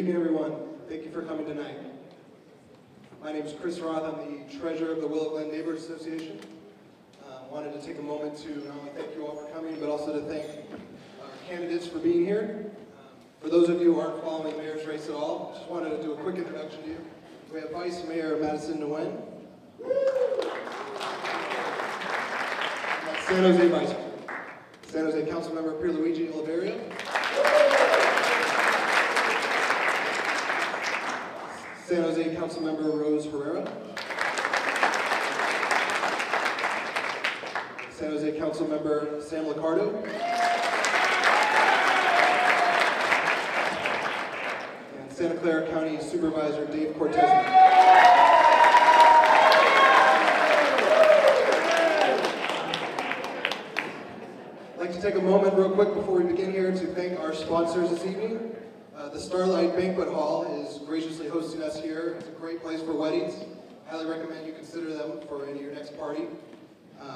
evening, everyone. Thank you for coming tonight. My name is Chris Roth. I'm the treasurer of the Willow Glen Neighborhoods Association. Wanted to take a moment to not only thank you all for coming, but also to thank our candidates for being here. For those of you who aren't following the mayor's race at all, just wanted to do a quick introduction to you. We have Vice Mayor Madison Nguyen. San Jose Vice Mayor. San Jose Councilmember Pierluigi Oliverio. San Jose Councilmember Rose Herrera. San Jose Councilmember Sam Liccardo. And Santa Clara County Supervisor Dave Cortese. I'd like to take a moment real quick before we begin here to thank our sponsors this evening. The Starlight Banquet Hall is graciously hosting us here. It's a great place for weddings. Highly recommend you consider them for any of your next party. And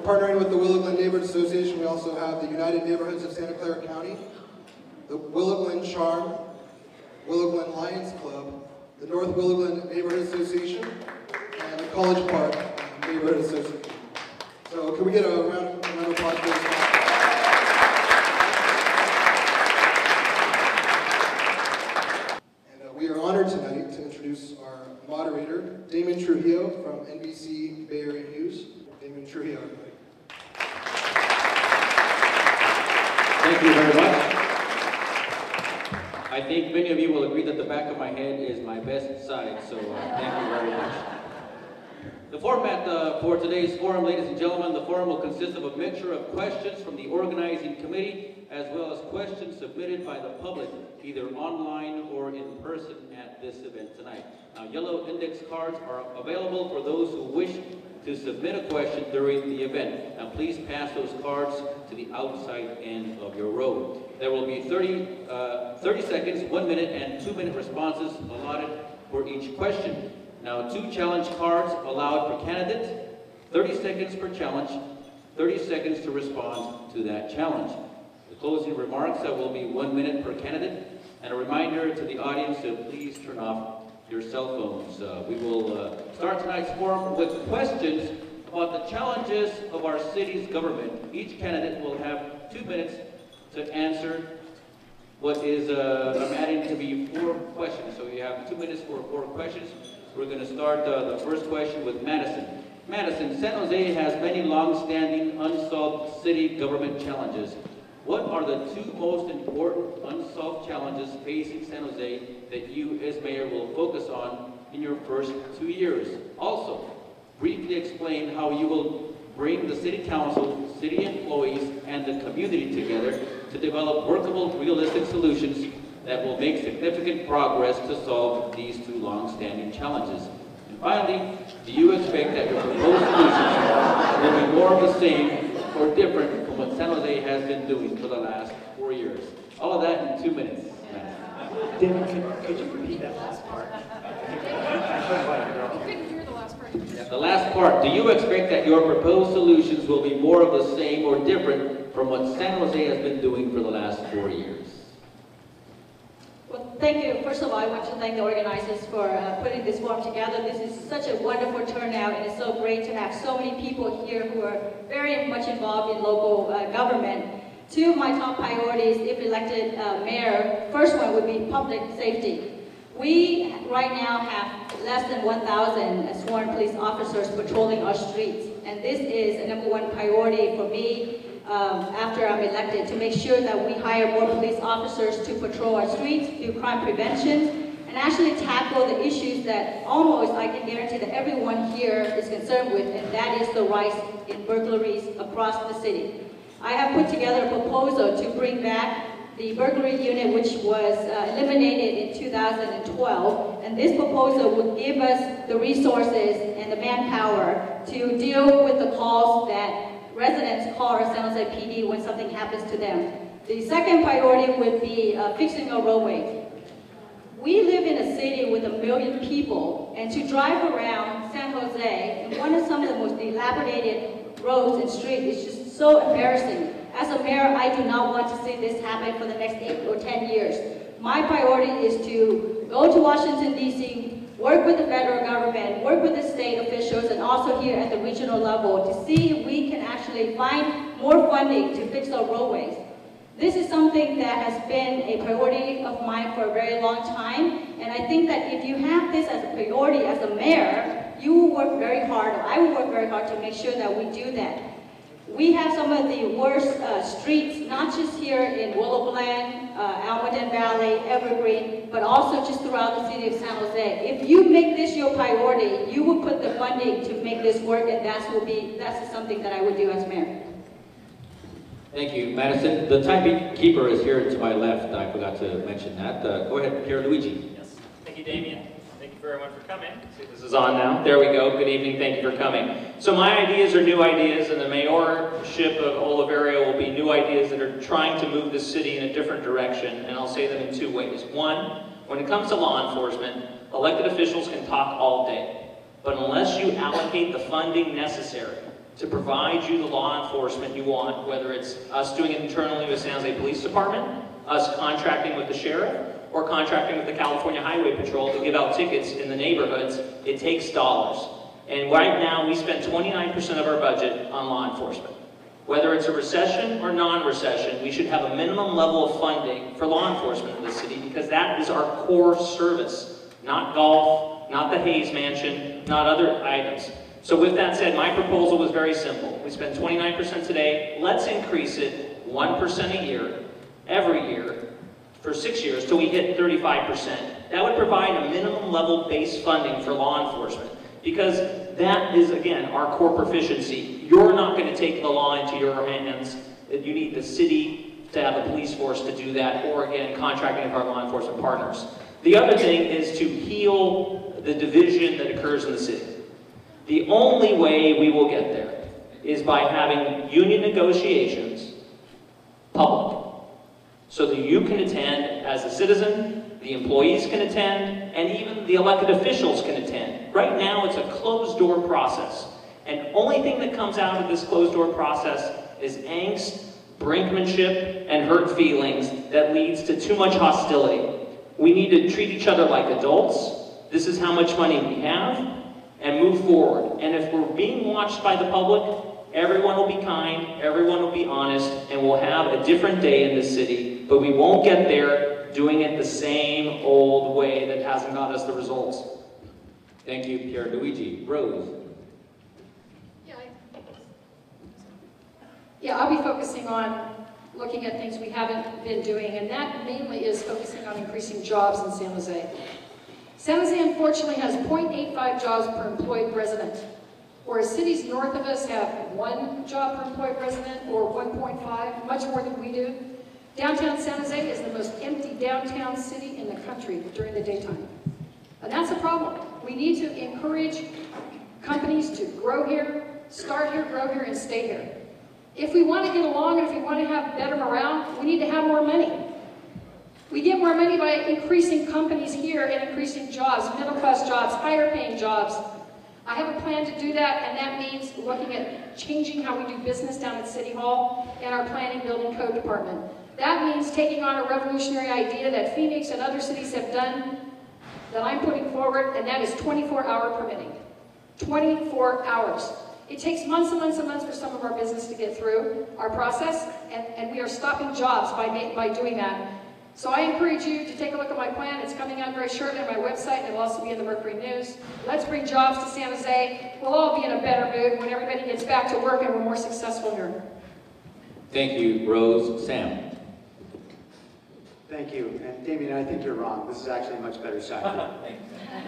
partnering with the Willow Glen Neighborhood Association, we also have the United Neighborhoods of Santa Clara County, the Willow Glen Charm, Willow Glen Lions Club, the North Willow Glen Neighborhood Association, and the College Park Neighborhood Association. So can we get a round of applause for this? And we are honored tonight to introduce our moderator, DAMIAN Trujillo from NBC Bay Area News. DAMIAN Trujillo, everybody. Thank you very much. I think many of you will agree that the back of my head is my best side, so thank you very much. The format for today's forum, ladies and gentlemen, the forum will consist of a mixture of questions from the organizing committee as well as questions submitted by the public, either online or in person at this event tonight. Now, yellow index cards are available for those who wish to submit a question during the event. Now, please pass those cards to the outside end of your row. There will be 30 seconds, 1 minute, and 2-minute responses allotted for each question. Now, 2 challenge cards allowed per candidate, 30 seconds per challenge, 30 seconds to respond to that challenge. The closing remarks will be 1 minute per candidate, and a reminder to the audience to please turn off your cell phones. We will start tonight's forum with questions about the challenges of our city's government. Each candidate will have 2 minutes to answer what is, I'm adding to be 4 questions. So you have 2 minutes for 4 questions. We're going to start the first question with Madison. Madison, San Jose has many long-standing unsolved city government challenges. What are the 2 most important unsolved challenges facing San Jose that you as mayor will focus on in your first 2 years? Also, briefly explain how you will bring the city council, city employees, and the community together to develop workable, realistic solutions that will make significant progress to solve these 2 long-standing challenges. And finally, do you expect that your proposed solutions will be more of the same or different from what San Jose has been doing for the last 4 years? All of that in 2 minutes. David, could you repeat that last part? I couldn't hear the last part. Yeah, the last part. Do you expect that your proposed solutions will be more of the same or different from what San Jose has been doing for the last 4 years? Well, thank you. First of all, I want to thank the organizers for putting this forum together. This is such a wonderful turnout, and it's so great to have so many people here who are very much involved in local government. 2 of my top priorities, if elected mayor, first one would be public safety. We right now have less than 1,000 sworn police officers patrolling our streets, and this is a #1 priority for me after I'm elected, to make sure that we hire more police officers to patrol our streets, do crime prevention, and actually tackle the issues that almost I can guarantee that everyone here is concerned with, and that is the rise in burglaries across the city. I have put together a proposal to bring back the burglary unit, which was eliminated in 2012, and this proposal would give us the resources and the manpower to deal with the calls that residents call our San Jose PD when something happens to them. The second priority would be fixing our roadways. We live in a city with 1 million people, and to drive around San Jose, and some of the most dilapidated roads and streets is just so embarrassing. As a mayor, I do not want to see this happen for the next 8 or 10 years. My priority is to go to Washington, D.C., work with the federal government, work with the state officials, and also here at the regional level to see if we can actually find more funding to fix our roadways. This is something that has been a priority of mine for a very long time, and I think that if you have this as a priority as a mayor, you will work very hard, or I will work very hard to make sure that we do that. We have some of the worst streets, not just here in Willow Glen, Almaden Valley, Evergreen, but also just throughout the city of San Jose. If you make this your priority, you will put the funding to make this work, and that's something that I would do as mayor. Thank you, Madison. The timekeeper is here to my left. I forgot to mention that. Go ahead, Pierluigi. Yes. Thank you, Damian. Thank you for everyone for coming. See if this is on now. There we go. Good evening. Thank you for coming. So my ideas are new ideas, and the mayorship of Oliverio will be new ideas that are trying to move the city in a different direction, and I'll say them in 2 ways. One, when it comes to law enforcement, elected officials can talk all day, but unless you allocate the funding necessary to provide you the law enforcement you want, whether it's us doing it internally with San Jose Police Department, us contracting with the sheriff, or contracting with the California Highway Patrol to give out tickets in the neighborhoods, it takes dollars. And right now, we spend 29% of our budget on law enforcement. Whether it's a recession or non-recession, we should have a minimum level of funding for law enforcement in the city because that is our core service, not golf, not the Hayes Mansion, not other items. So with that said, my proposal was very simple. We spend 29% today. Let's increase it 1% a year, every year, for 6 years till we hit 35%. That would provide a minimum level base funding for law enforcement because that is, again, our core proficiency. You're not going to take the law into your hands. You need the city to have a police force to do that, or again, contracting with our law enforcement partners. The other thing is to heal the division that occurs in the city. The only way we will get there is by having union negotiations public, so that you can attend as a citizen, the employees can attend, and even the elected officials can attend. Right now, it's a closed-door process, and only thing that comes out of this closed-door process is angst, brinkmanship, and hurt feelings that leads to too much hostility. We need to treat each other like adults. This is how much money we have, and move forward. And if we're being watched by the public, everyone will be kind, everyone will be honest, and we'll have a different day in this city, but we won't get there doing it the same old way that hasn't got us the results. Thank you, Pierluigi. Rose. Yeah, I'll be focusing on looking at things we haven't been doing, and that mainly is focusing on increasing jobs in San Jose. San Jose, unfortunately, has 0.85 jobs per employed resident, whereas cities north of us have 1 job per employed resident, or 1.5, much more than we do. Downtown San Jose is the most empty downtown city in the country during the daytime. And that's a problem. We need to encourage companies to grow here, start here, grow here, and stay here. If we want to get along and if we want to have better morale, we need to have more money. We get more money by increasing companies here and increasing jobs, middle-class jobs, higher-paying jobs. I have a plan to do that, and that means looking at changing how we do business down at City Hall and our planning, building, code department. That means taking on a revolutionary idea that Phoenix and other cities have done that I'm putting forward, and that is 24-hour permitting. 24 hours. It takes months and months and months for some of our business to get through our process, and we are stopping jobs by doing that. So I encourage you to take a look at my plan. It's coming out very shortly on my website, and it'll also be in the Mercury News. Let's bring jobs to San Jose. We'll all be in a better mood when everybody gets back to work and we're more successful here. Thank you, Rose. Sam. Thank you. And Damian, I think you're wrong. This is actually a much better side.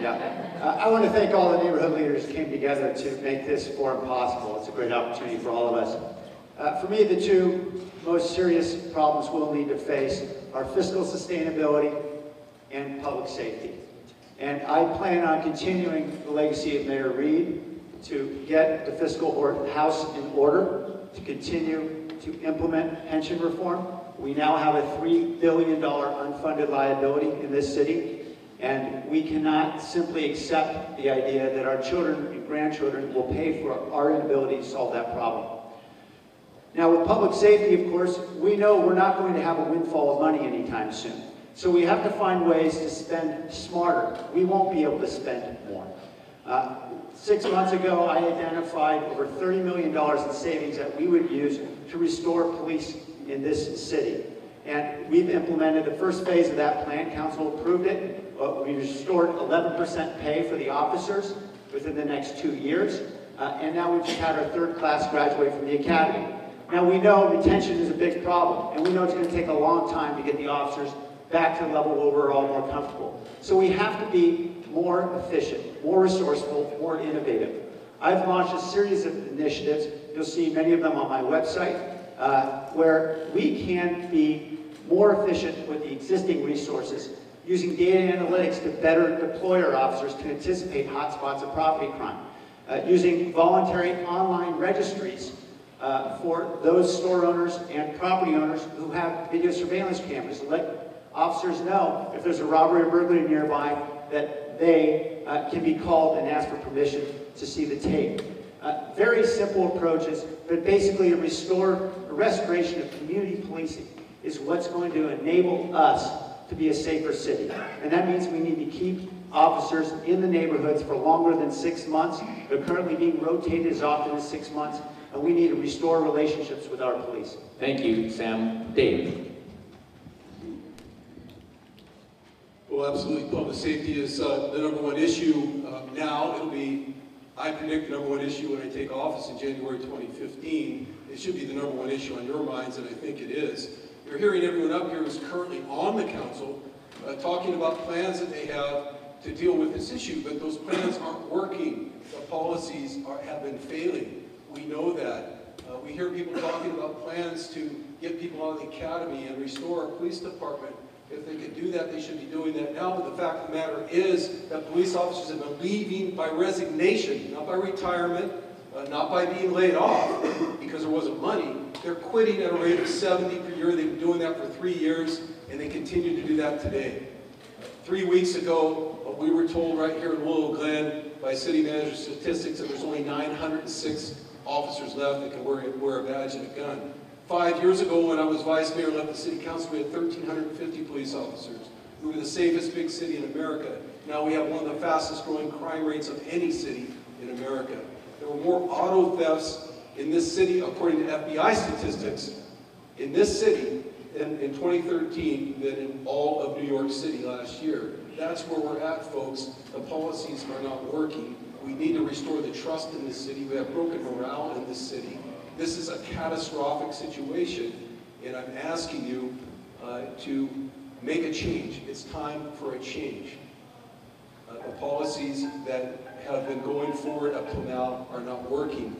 Yeah. I want to thank all the neighborhood leaders who came together to make this forum possible. It's a great opportunity for all of us. For me, the 2 most serious problems we'll need to face are fiscal sustainability and public safety. And I plan on continuing the legacy of Mayor Reed to get the fiscal house in order, to continue to implement pension reform. We now have a $3 billion unfunded liability in this city, and we cannot simply accept the idea that our children and grandchildren will pay for our inability to solve that problem. Now with public safety, of course, we know we're not going to have a windfall of money anytime soon. So we have to find ways to spend smarter. We won't be able to spend more. 6 months ago, I identified over $30 million in savings that we would use to restore police in this city. And we've implemented the first phase of that plan. Council approved it. We restored 11% pay for the officers within the next 2 years. And now we've just had our 3rd class graduate from the academy. Now we know retention is a big problem, and we know it's going to take a long time to get the officers back to the level where we're all more comfortable. So we have to be more efficient, more resourceful, more innovative. I've launched a series of initiatives, you'll see many of them on my website, where we can be more efficient with the existing resources, using data analytics to better deploy our officers to anticipate hotspots of property crime, using voluntary online registries for those store owners and property owners who have video surveillance cameras to let officers know if there's a robbery or burglary nearby that they can be called and ask for permission to see the tape. Very simple approaches, but basically a restoration of community policing is what's going to enable us to be a safer city. And that means we need to keep officers in the neighborhoods for longer than 6 months. They're currently being rotated as often as 6 months, and we need to restore relationships with our police. Thank you, Sam. Dave. Well, absolutely. Public safety is the #1 issue now. It'll be, I predict, the #1 issue when I take office in January 2015. It should be the #1 issue on your minds, and I think it is. You're hearing everyone up here who's currently on the council talking about plans that they have to deal with this issue, but those plans aren't working. The policies have been failing. We know that. We hear people talking about plans to get people out of the academy and restore our police department. If they could do that, they should be doing that now. But the fact of the matter is that police officers have been leaving by resignation, not by retirement, not by being laid off because there wasn't money. They're quitting at a rate of 70 per year. They've been doing that for 3 years, and they continue to do that today. 3 weeks ago, we were told right here in Willow Glen by city manager statistics that there's only 906 officers left that can wear a badge and a gun. 5 years ago, when I was vice mayor and left the city council, we had 1,350 police officers. We were the safest big city in America. Now we have one of the fastest growing crime rates of any city in America. There were more auto thefts in this city, according to FBI statistics, in this city in 2013 than in all of New York City last year. That's where we're at, folks. The policies are not working. We need to restore the trust in this city. We have broken morale in this city. This is a catastrophic situation, and I'm asking you to make a change. It's time for a change. The policies that have been going forward up till now are not working.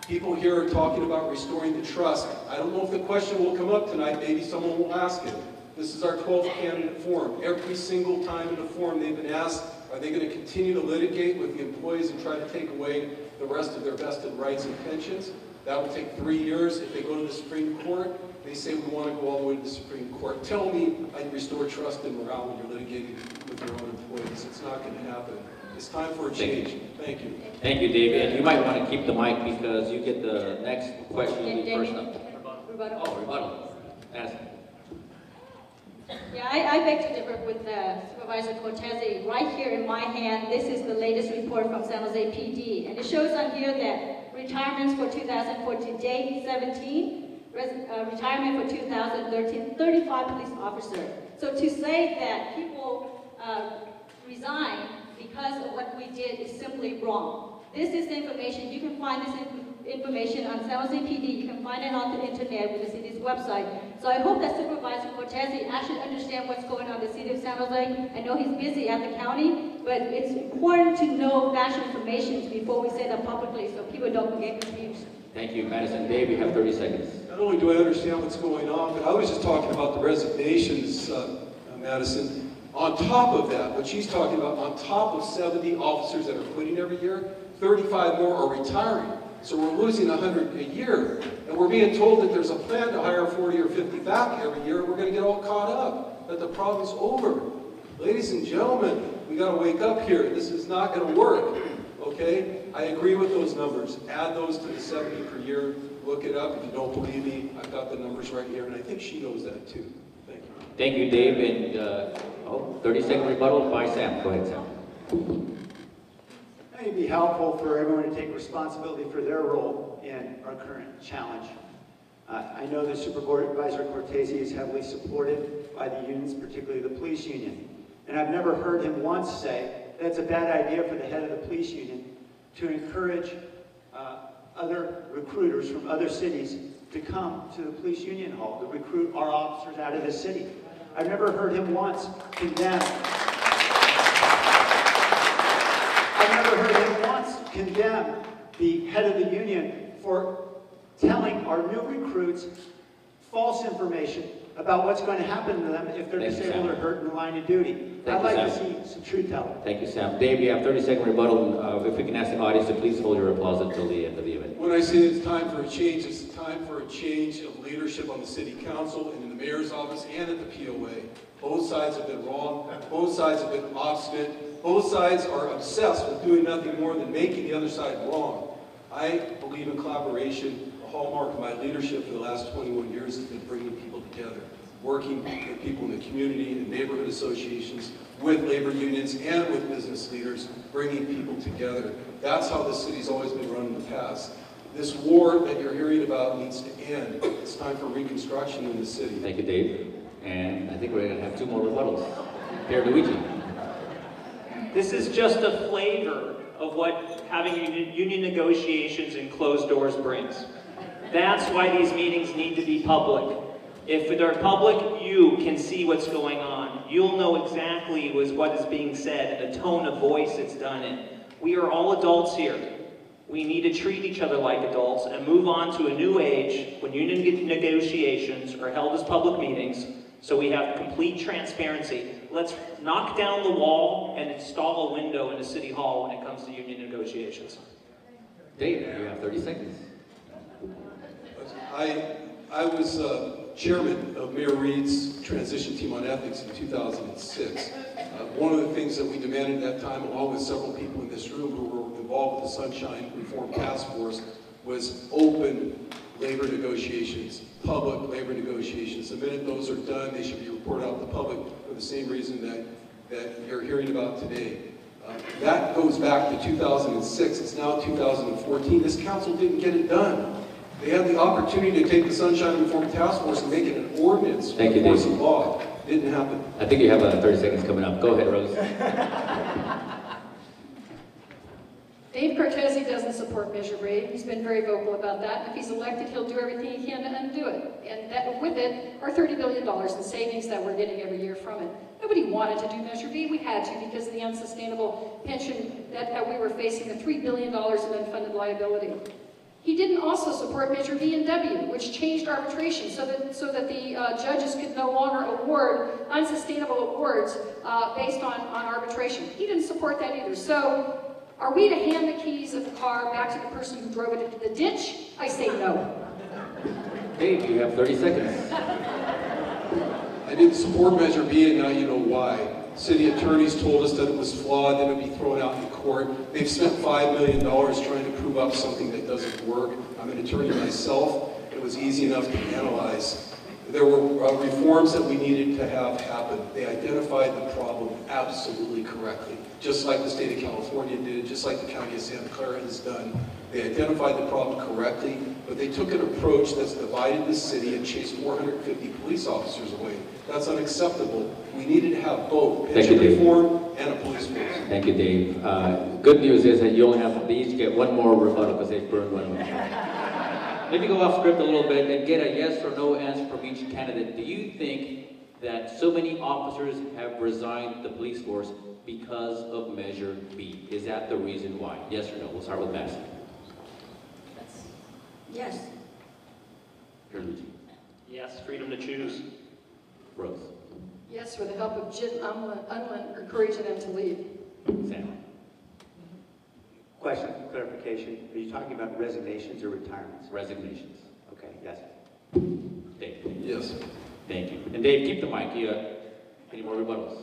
People here are talking about restoring the trust. I don't know if the question will come up tonight. Maybe someone will ask it. This is our 12th candidate forum. Every single time in the forum they've been asked, are they going to continue to litigate with the employees and try to take away the rest of their vested rights and pensions? That would take 3 years. If they go to the Supreme Court, they say we want to go all the way to the Supreme Court. Tell me how you restore trust and morale when you're litigating with your own employees. It's not going to happen. It's time for a change. Thank you. Thank you, Dave. And you might want to keep the mic because you get the next question. You'll be first up. Rebuttal. Oh, rebuttal. Ask. Yeah, I beg to differ with Supervisor Cortese. Right here in my hand, this is the latest report from San Jose PD. And it shows on here that retirements for 2014, date 17, retirement for 2013, 35 police officers. So to say that people resign because of what we did is simply wrong. This is the information. You can find this information on San Jose PD. You can find it on the internet with the city's website. So I hope that Supervisor Cortese actually understands what's going on in the city of San Jose. I know he's busy at the county, but it's important to know factual information before we say that publicly so people don't get confused. Thank you, Madison. Dave, you have 30 seconds. Not only do I understand what's going on, but I was just talking about the resignations, Madison. On top of that, what she's talking about, on top of 70 officers that are quitting every year, 35 more are retiring. So we're losing 100 a year. And we're being told that there's a plan to hire 40 or 50 back every year. We're going to get all caught up, that the problem's over. Ladies and gentlemen, we got to wake up here. This is not going to work, okay? I agree with those numbers. Add those to the 70 per year. Look it up. If you don't believe me, I've got the numbers right here, and I think she knows that too. Thank you. Thank you, Dave. And 30-second rebuttal by Sam. Go ahead, Sam. I think it'd be helpful for everyone to take responsibility for their role in our current challenge. I know that Supervisor Cortese is heavily supported by the unions, particularly the police union. And I've never heard him once say that it's a bad idea for the head of the police union to encourage other recruiters from other cities to come to the police union hall to recruit our officers out of the city. I've never heard him once condemn. I've never heard him once condemn the head of the union for telling our new recruits false information about what's going to happen to them if they're disabled or hurt in the line of duty. I'd like to see some truth telling. Thank you, Sam. Dave, you have 30-second rebuttal. If we can ask the audience to please hold your applause until the end of the event. When I say it's time for a change, it's time for a change of leadership on the city council and in the mayor's office and at the POA. Both sides have been wrong. Both sides have been obstinate. Both sides are obsessed with doing nothing more than making the other side wrong. I believe in collaboration. A hallmark of my leadership for the last 21 years has been bringing people together, working with people in the community and neighborhood associations, with labor unions and with business leaders, bringing people together. That's how this city's always been run in the past. This war that you're hearing about needs to end. It's time for reconstruction in the city. Thank you, Dave. And I think we're going to have 2 more rebuttals. Pierluigi. This is just a flavor of what having union negotiations in closed doors brings. That's why these meetings need to be public. If they're public, you can see what's going on. You'll know exactly what is being said, the tone of voice it's done in. We are all adults here. We need to treat each other like adults and move on to a new age when union negotiations are held as public meetings, so we have complete transparency. Let's knock down the wall and install a window in the city hall when it comes to union negotiations. Dave, you have 30 seconds. I was chairman of Mayor Reed's transition team on ethics in 2006. One of the things that we demanded at that time, along with several people in this room who were involved with the Sunshine Reform Task Force, was open labor negotiations, public labor negotiations. The minute those are done, they should be reported out to the public for the same reason that you're hearing about today. That goes back to 2006. It's now 2014. This council didn't get it done. They had the opportunity to take the Sunshine Reform Task Force and make it an ordinance for the force of law. Didn't happen. I think you have 30 seconds coming up. Go ahead, Rose. Dave Cortese doesn't support Measure B. He's been very vocal about that. And if he's elected, he'll do everything he can to undo it. And that, with it are $30 billion in savings that we're getting every year from it. Nobody wanted to do Measure B. We had to because of the unsustainable pension that we were facing, the $3 billion in unfunded liability. He didn't also support Measure B and W, which changed arbitration so that the judges could no longer award unsustainable awards based on arbitration. He didn't support that either. So, are we to hand the keys of the car back to the person who drove it into the ditch? I say no. Dave, you have 30 seconds. I didn't support Measure B, and now you know why. City attorneys told us that it was flawed, that it would be thrown out in court. They've spent $5 million trying to prove up something that doesn't work. I'm an attorney myself. It was easy enough to analyze. There were reforms that we needed to have happen. They identified the problem absolutely correctly, just like the state of California did, just like the county of Santa Clara has done. They identified the problem correctly, but they took an approach that's divided the city and chased 450 police officers away. That's unacceptable. We needed to have both pension reform and a police force. Thank you, Dave. Good news is that you only have to each get 1 more rebuttal because they've burned 1 of them. Let me go off script a little bit and get a yes or no answer from each candidate. Do you think that so many officers have resigned the police force because of Measure B? Is that the reason why? Yes or no? We'll start with Madison. Yes. Pierluigi. Yes, freedom to choose. Rose. Yes, with the help of Jim Unwin, encouraging them to leave. Sam. Question, clarification. Are you talking about resignations or retirements? Resignations. Okay, yes. Dave. Yes. Thank you. And Dave, keep the mic. Any more rebuttals?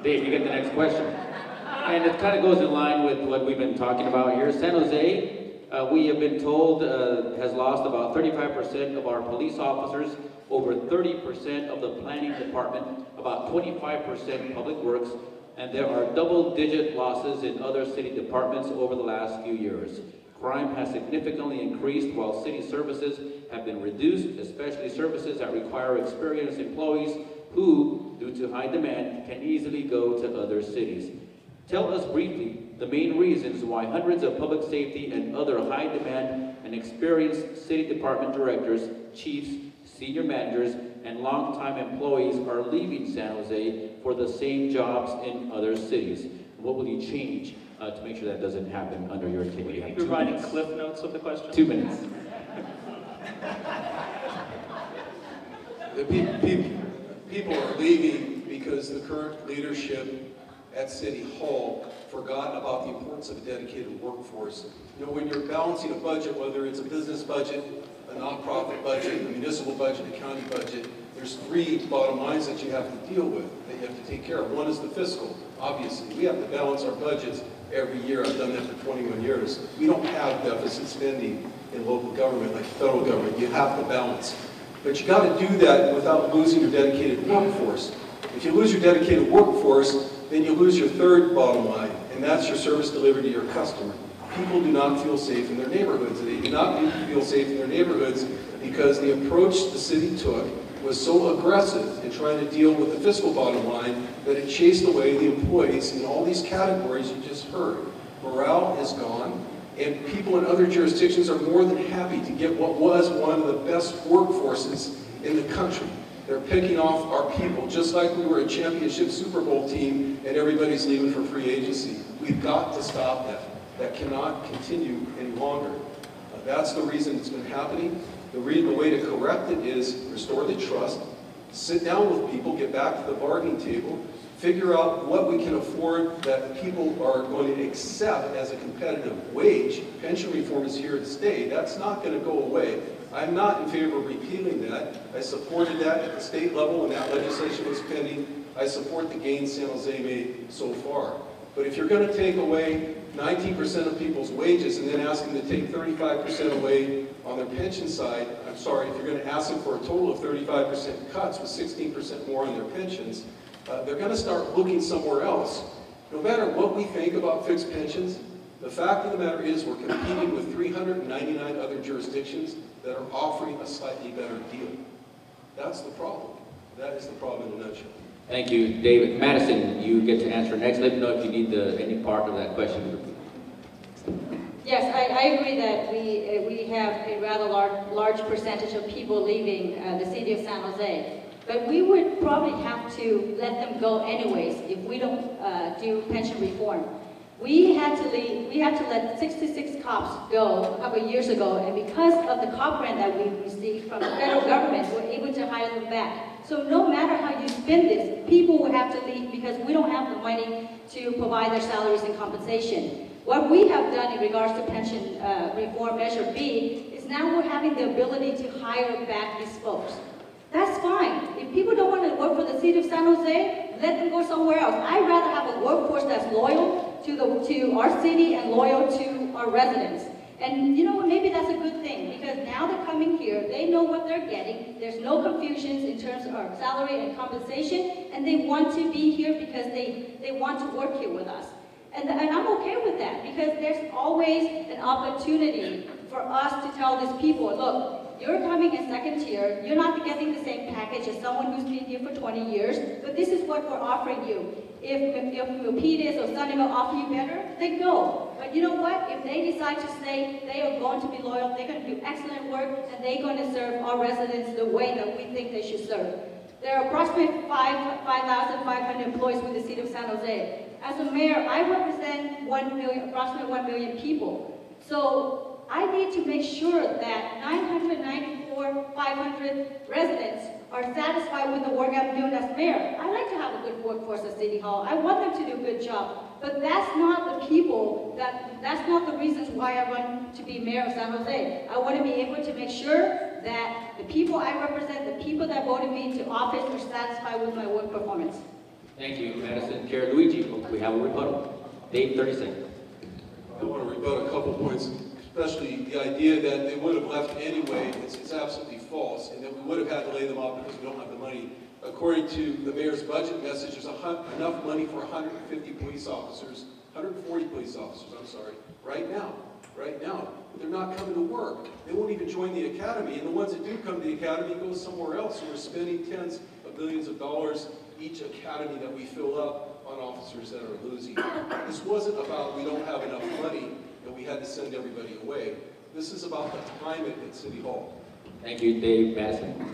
Dave, you get the next question. And it kind of goes in line with what we've been talking about here. San Jose, We have been told has lost about 35% of our police officers, over 30% of the planning department, about 25% public works, and there are double-digit losses in other city departments over the last few years. Crime has significantly increased while city services have been reduced, especially services that require experienced employees who, due to high demand, can easily go to other cities. Tell us briefly the main reasons why hundreds of public safety and other high-demand and experienced city department directors, chiefs, senior managers, and longtime employees are leaving San Jose for the same jobs in other cities. What will you change to make sure that doesn't happen under your tenure? Will you be providing cliff notes of the question? 2 minutes. The people are leaving because the current leadership at City Hall forgot about the importance of a dedicated workforce. You know, when you're balancing a budget, whether it's a business budget, a nonprofit budget, a municipal budget, a county budget, there's 3 bottom lines that you have to deal with, that you have to take care of. One is the fiscal, obviously. We have to balance our budgets every year. I've done that for 21 years. We don't have deficit spending in local government like the federal government. You have to balance. But you got to do that without losing your dedicated workforce. If you lose your dedicated workforce, then you lose your 3rd bottom line, and that's your service delivery to your customer. People do not feel safe in their neighborhoods. They do not feel safe in their neighborhoods because the approach the city took was so aggressive in trying to deal with the fiscal bottom line that it chased away the employees in all these categories you just heard. Morale is gone, and people in other jurisdictions are more than happy to get what was one of the best workforces in the country. They're picking off our people, just like we were a championship Super Bowl team and everybody's leaving for free agency. We've got to stop that. That cannot continue any longer. That's the reason it's been happening. The way to correct it is restore the trust, sit down with people, get back to the bargaining table, figure out what we can afford that people are going to accept as a competitive wage. Pension reform is here to stay. That's not going to go away. I'm not in favor of repealing that. I supported that at the state level when that legislation was pending. I support the gains San Jose made so far. But if you're going to take away 19% of people's wages and then ask them to take 35% away on their pension side, I'm sorry, if you're going to ask them for a total of 35% cuts with 16% more on their pensions, they're going to start looking somewhere else. No matter what we think about fixed pensions, the fact of the matter is we're competing with 399 other jurisdictions that are offering a slightly better deal. That's the problem. That is the problem in a nutshell. Thank you, David. Madison, you get to answer next. Let me know if you need any part of that question. Yes, I agree that we have a rather large percentage of people leaving the city of San Jose. But we would probably have to let them go anyways if we don't do pension reform. We had to let 66 cops go a couple of years ago, and because of the cop grant that we received from the federal government, we're able to hire them back. So no matter how you spend this, people will have to leave because we don't have the money to provide their salaries and compensation. What we have done in regards to pension reform measure B is now we're having the ability to hire back these folks. That's fine. If people don't want to work for the city of San Jose, let them go somewhere else. I'd rather have a workforce that's loyal to our city and loyal to our residents. And you know what, maybe that's a good thing because now they're coming here, they know what they're getting, there's no confusions in terms of our salary and compensation, and they want to be here because they want to work here with us. And I'm okay with that because there's always an opportunity for us to tell these people, look, you're coming in second tier, you're not getting the same package as someone who's been here for 20 years, but this is what we're offering you. If Milpitas or Sunnyvale offer you better, then go. But you know what? If they decide to stay, they are going to be loyal, they're going to do excellent work, and they're going to serve our residents the way that we think they should serve. There are approximately 5,500 employees with the city of San Jose. As a mayor, I represent approximately 1 million people. So I need to make sure that 994,500 residents are satisfied with the work I'm doing as mayor. I like to have a good workforce at City Hall. I want them to do a good job. But that's not the people, that's not the reasons why I want to be mayor of San Jose. I want to be able to make sure that the people I represent, the people that voted me into office are satisfied with my work performance. Thank you, Madison. Pierluigi, we have a rebuttal. Dave, 30 seconds. I want to rebut a couple points especially the idea that they would have left anyway, it's absolutely false, and that we would have had to lay them off because we don't have the money. According to the mayor's budget message, there's enough money for 150 police officers, 140 police officers, I'm sorry, right now. But they're not coming to work. They won't even join the academy, and the ones that do come to the academy go somewhere else, so we're spending tens of millions of dollars each academy that we fill up on officers that are losing. This wasn't about we don't have enough money and we had to send everybody away. This is about the climate at City Hall. Thank you, Dave. Madison.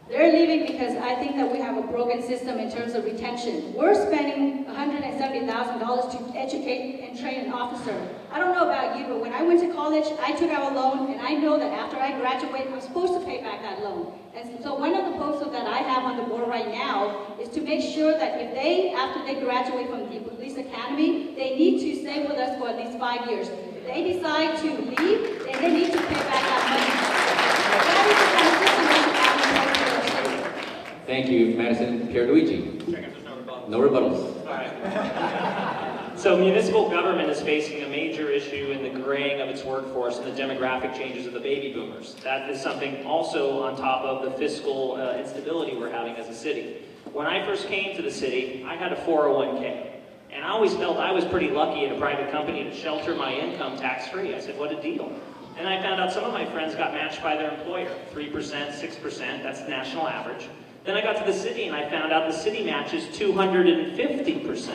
They're leaving because I think that we have a broken system in terms of retention. We're spending $170,000 to educate and train an officer. I don't know about you, but when I went to college, I took out a loan, and I know that after I graduate, I'm supposed to pay back that loan. And so one of the posts that I have on the board right now is to make sure that if they, after they graduate from the police academy, they need to stay with us for at least 5 years. If they decide to leave, then they need to pay back that money. That is the kind of system we should have in place. Thank you, Madison. Pierluigi. No rebuttals. All right. So municipal government is facing a major issue in the graying of its workforce and the demographic changes of the baby boomers. That is something also on top of the fiscal instability we're having as a city. When I first came to the city, I had a 401k. And I always felt I was pretty lucky at a private company to shelter my income tax-free. I said, what a deal. And I found out some of my friends got matched by their employer, 3%, 6%, that's the national average. Then I got to the city and I found out the city matches 250%.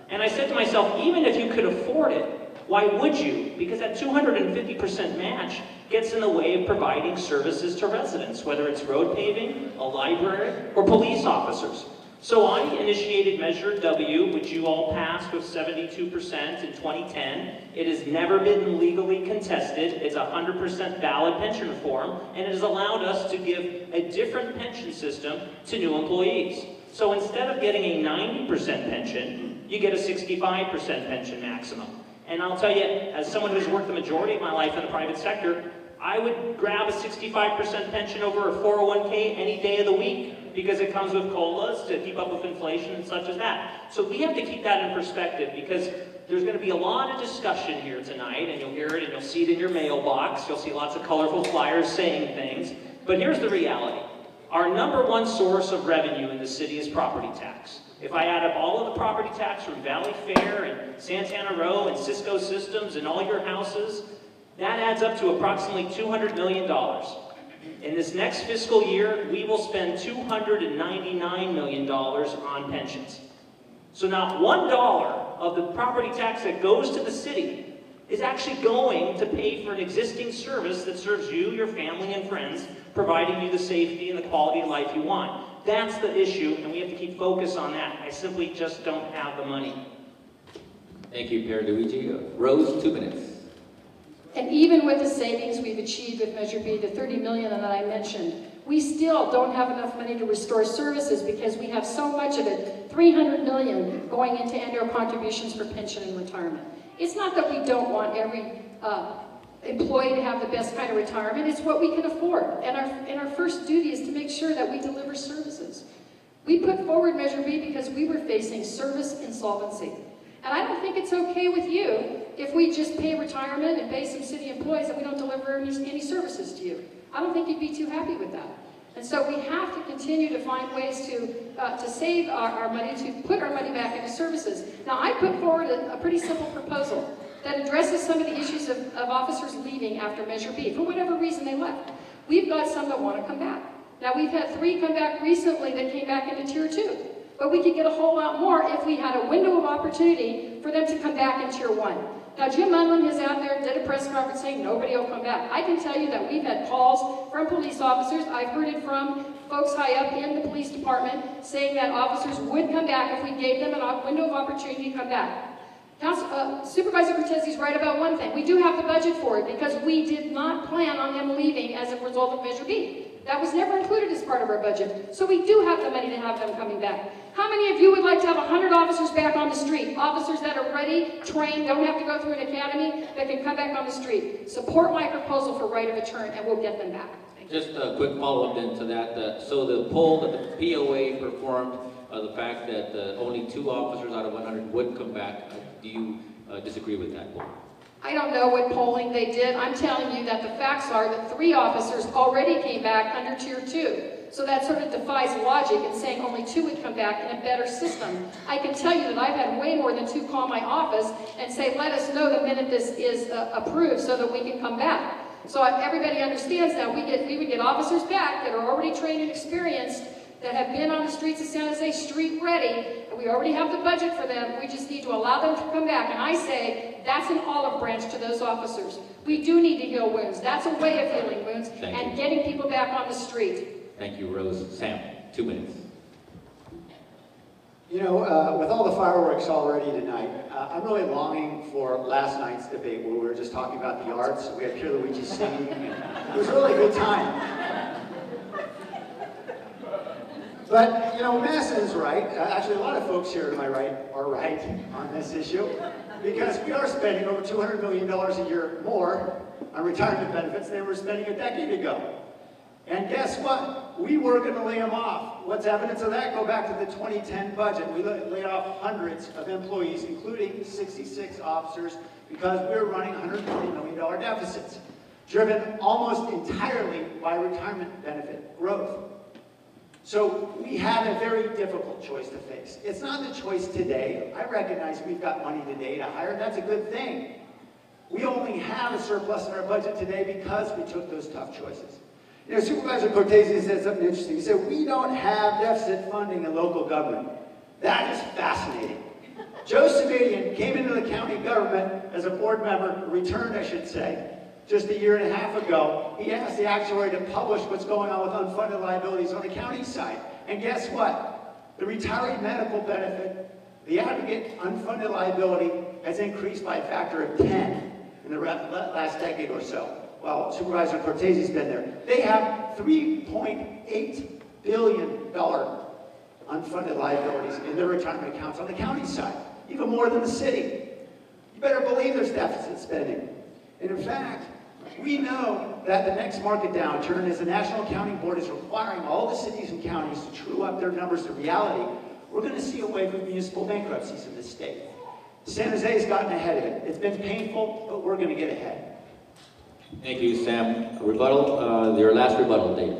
And I said to myself, even if you could afford it, why would you? Because that 250% match gets in the way of providing services to residents, whether it's road paving, a library, or police officers. So I initiated Measure W, which you all passed with 72% in 2010. It has never been legally contested. It's 100% valid pension reform, and it has allowed us to give a different pension system to new employees. So instead of getting a 90% pension, you get a 65% pension maximum. And I'll tell you, as someone who's worked the majority of my life in the private sector, I would grab a 65% pension over a 401k any day of the week, because it comes with COLAs to keep up with inflation and such as that. So we have to keep that in perspective, because there's going to be a lot of discussion here tonight, and you'll hear it and you'll see it in your mailbox. You'll see lots of colorful flyers saying things. But here's the reality. Our #1 source of revenue in the city is property tax. If I add up all of the property tax from Valley Fair and Santana Row and Cisco Systems and all your houses, that adds up to approximately $200 million. In this next fiscal year, we will spend $299 million on pensions. So not $1 of the property tax that goes to the city is actually going to pay for an existing service that serves you, your family, and friends, providing you the safety and the quality of life you want. That's the issue, and we have to keep focus on that. I simply just don't have the money. Thank you, Pierluigi. Rose, 2 minutes. And even with the savings we've achieved with Measure B, the $30 million that I mentioned, we still don't have enough money to restore services because we have so much of it, $300 million, going into annual contributions for pension and retirement. It's not that we don't want every employee to have the best kind of retirement, it's what we can afford. And our first duty is to make sure that we deliver services. We put forward Measure B because we were facing service insolvency. And I don't think it's okay with you if we just pay retirement and pay some city employees and we don't deliver any services to you. I don't think you'd be too happy with that. And so we have to continue to find ways to save our money, to put our money back into services. Now, I put forward a pretty simple proposal that addresses some of the issues of officers leaving after Measure B, for whatever reason they left. We've got some that want to come back. Now, we've had 3 come back recently that came back into Tier 2. But we could get a whole lot more if we had a window of opportunity for them to come back in Tier 1. Now, Jim Munlin is out there, did a press conference saying nobody will come back. I can tell you that we've had calls from police officers. I've heard it from folks high up in the police department saying that officers would come back if we gave them a window of opportunity to come back. Supervisor Cortese is right about one thing. We do have the budget for it because we did not plan on them leaving as a result of Measure B. That was never included as part of our budget. So we do have the money to have them coming back. How many of you would like to have 100 officers back on the street? Officers that are ready, trained, don't have to go through an academy, that can come back on the street. Support my proposal for right of return and we'll get them back. Just a quick follow-up then to that. So the poll that the POA performed, the fact that only 2 officers out of 100 would come back, do you disagree with that poll? I don't know what polling they did. I'm telling you that the facts are that 3 officers already came back under Tier 2. So that sort of defies logic in saying only 2 would come back in a better system. I can tell you that I've had way more than 2 call my office and say, let us know the minute this is approved so that we can come back. So everybody understands that we would get officers back that are already trained and experienced, that have been on the streets of San Jose street ready, and we already have the budget for them. We just need to allow them to come back. And I say that's an olive branch to those officers. We do need to heal wounds. That's a way of healing wounds and getting people back on the street. Thank you, Rose. Sam, 2 minutes. You know, with all the fireworks already tonight, I'm really longing for last night's debate where we were just talking about the arts. We had Pierluigi singing. It was really a good time. But, you know, Madison's right. Actually, a lot of folks here to my right are right on this issue, because we are spending over $200 million a year more on retirement benefits than we were spending a decade ago. And guess what? We were going to lay them off. What's evidence of that? Go back to the 2010 budget. We laid off hundreds of employees, including 66 officers, because we were running $120 million deficits, driven almost entirely by retirement benefit growth. So we had a very difficult choice to face. It's not the choice today. I recognize we've got money today to hire. That's a good thing. We only have a surplus in our budget today because we took those tough choices. You know, Supervisor Cortese said something interesting. He said, we don't have deficit funding in local government. That is fascinating. Joe Sabadian came into the county government as a board member, returned, I should say, just a year and a half ago. He asked the actuary to publish what's going on with unfunded liabilities on the county side. And guess what? The retiree medical benefit, the aggregate unfunded liability, has increased by a factor of 10 in the last decade or so. Well, Supervisor Cortese's been there. They have $3.8 billion unfunded liabilities in their retirement accounts on the county side, even more than the city. You better believe there's deficit spending. And in fact, we know that the next market downturn, as the National Accounting Board is requiring all the cities and counties to true up their numbers to reality, we're going to see a wave of municipal bankruptcies in this state. San Jose has gotten ahead of it. It's been painful, but we're going to get ahead. Thank you, Sam. Rebuttal, your last rebuttal, Dave.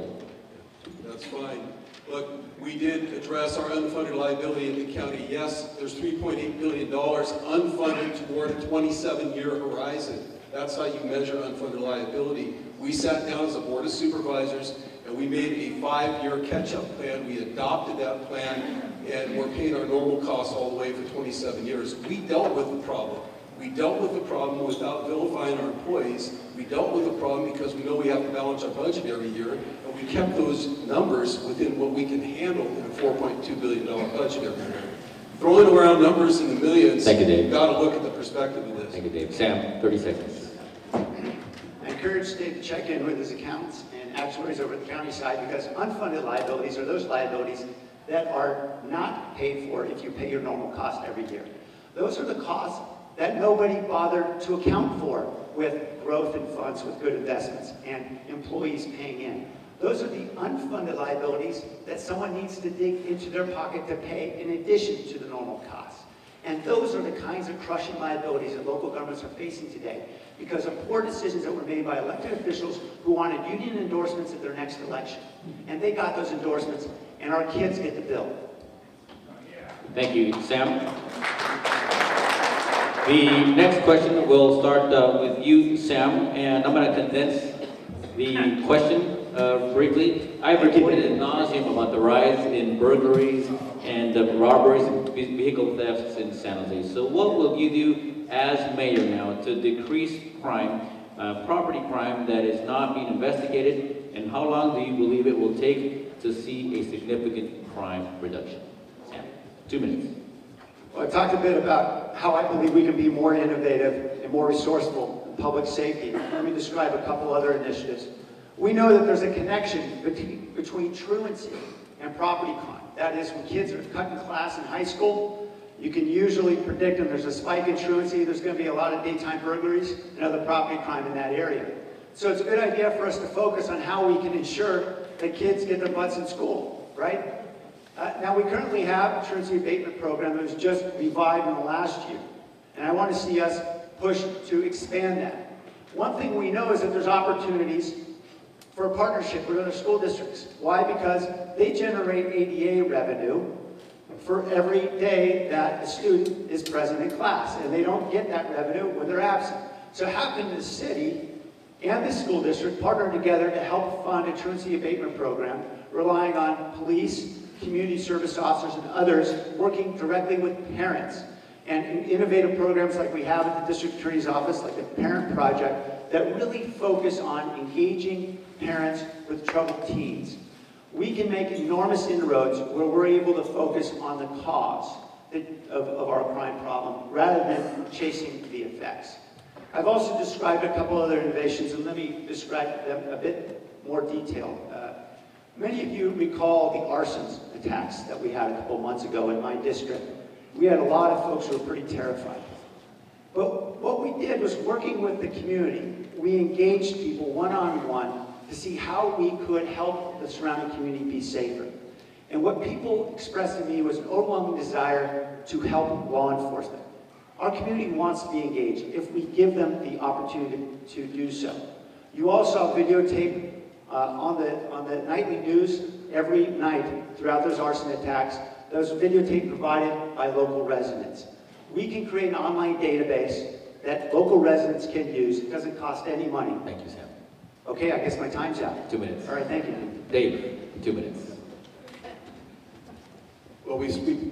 That's fine. Look, we did address our unfunded liability in the county. Yes, there's $3.8 billion unfunded toward a 27-year horizon. That's how you measure unfunded liability. We sat down as a board of supervisors and we made a 5-year catch-up plan. We adopted that plan and we're paying our normal costs all the way for 27 years. We dealt with the problem. We dealt with the problem without vilifying our employees. We dealt with the problem because we know we have to balance our budget every year, and we kept those numbers within what we can handle in a $4.2 billion budget every year. Throwing around numbers in the millions, thank you, Dave. You've got to look at the perspective of this. Thank you, Dave. Sam, 30 seconds. I encourage Dave to check in with his accountants and actuaries over the county side, because unfunded liabilities are those liabilities that are not paid for if you pay your normal cost every year. Those are the costs that nobody bothered to account for with growth in funds, with good investments, and employees paying in. Those are the unfunded liabilities that someone needs to dig into their pocket to pay in addition to the normal costs. And those are the kinds of crushing liabilities that local governments are facing today because of poor decisions that were made by elected officials who wanted union endorsements at their next election. And they got those endorsements, and our kids get the bill. Thank you, Sam. The next question will start with you, Sam, and I'm going to condense the question briefly. I've reported ad nauseum about the rise in burglaries and robberies and vehicle thefts in San Jose. So what will you do as mayor now to decrease crime, property crime that is not being investigated, and how long do you believe it will take to see a significant crime reduction? Sam, 2 minutes. Well, I talked a bit about how I believe we can be more innovative and more resourceful in public safety. Let me describe a couple other initiatives. We know that there's a connection between truancy and property crime. That is, when kids are cutting class in high school, you can usually predict when there's a spike in truancy, there's going to be a lot of daytime burglaries and other property crime in that area. So it's a good idea for us to focus on how we can ensure that kids get their butts in school, right? Now, we currently have a truancy abatement program that was just revived in the last year. And I want to see us push to expand that. One thing we know is that there's opportunities for a partnership with other school districts. Why? Because they generate ADA revenue for every day that a student is present in class, and they don't get that revenue when they're absent. So how can the city and the school district partner together to help fund a truancy abatement program, relying on police, community service officers, and others working directly with parents, and innovative programs like we have at the district attorney's office, like the Parent Project, that really focus on engaging parents with troubled teens. We can make enormous inroads where we're able to focus on the cause of our crime problem rather than chasing the effects. I've also described a couple other innovations, and let me describe them a bit more detail. Many of you recall the arson attacks that we had a couple months ago in my district. We had a lot of folks who were pretty terrified. But what we did was, working with the community, we engaged people one-on-one to see how we could help the surrounding community be safer. And what people expressed to me was an overwhelming desire to help law enforcement. Our community wants to be engaged if we give them the opportunity to do so. You all saw videotape on the nightly news every night throughout those arson attacks. Those videotape provided by local residents. We can create an online database that local residents can use. It doesn't cost any money. Thank you, Sam. Okay, I guess my time's out. 2 minutes. All right, thank you. Dave, 2 minutes. Well,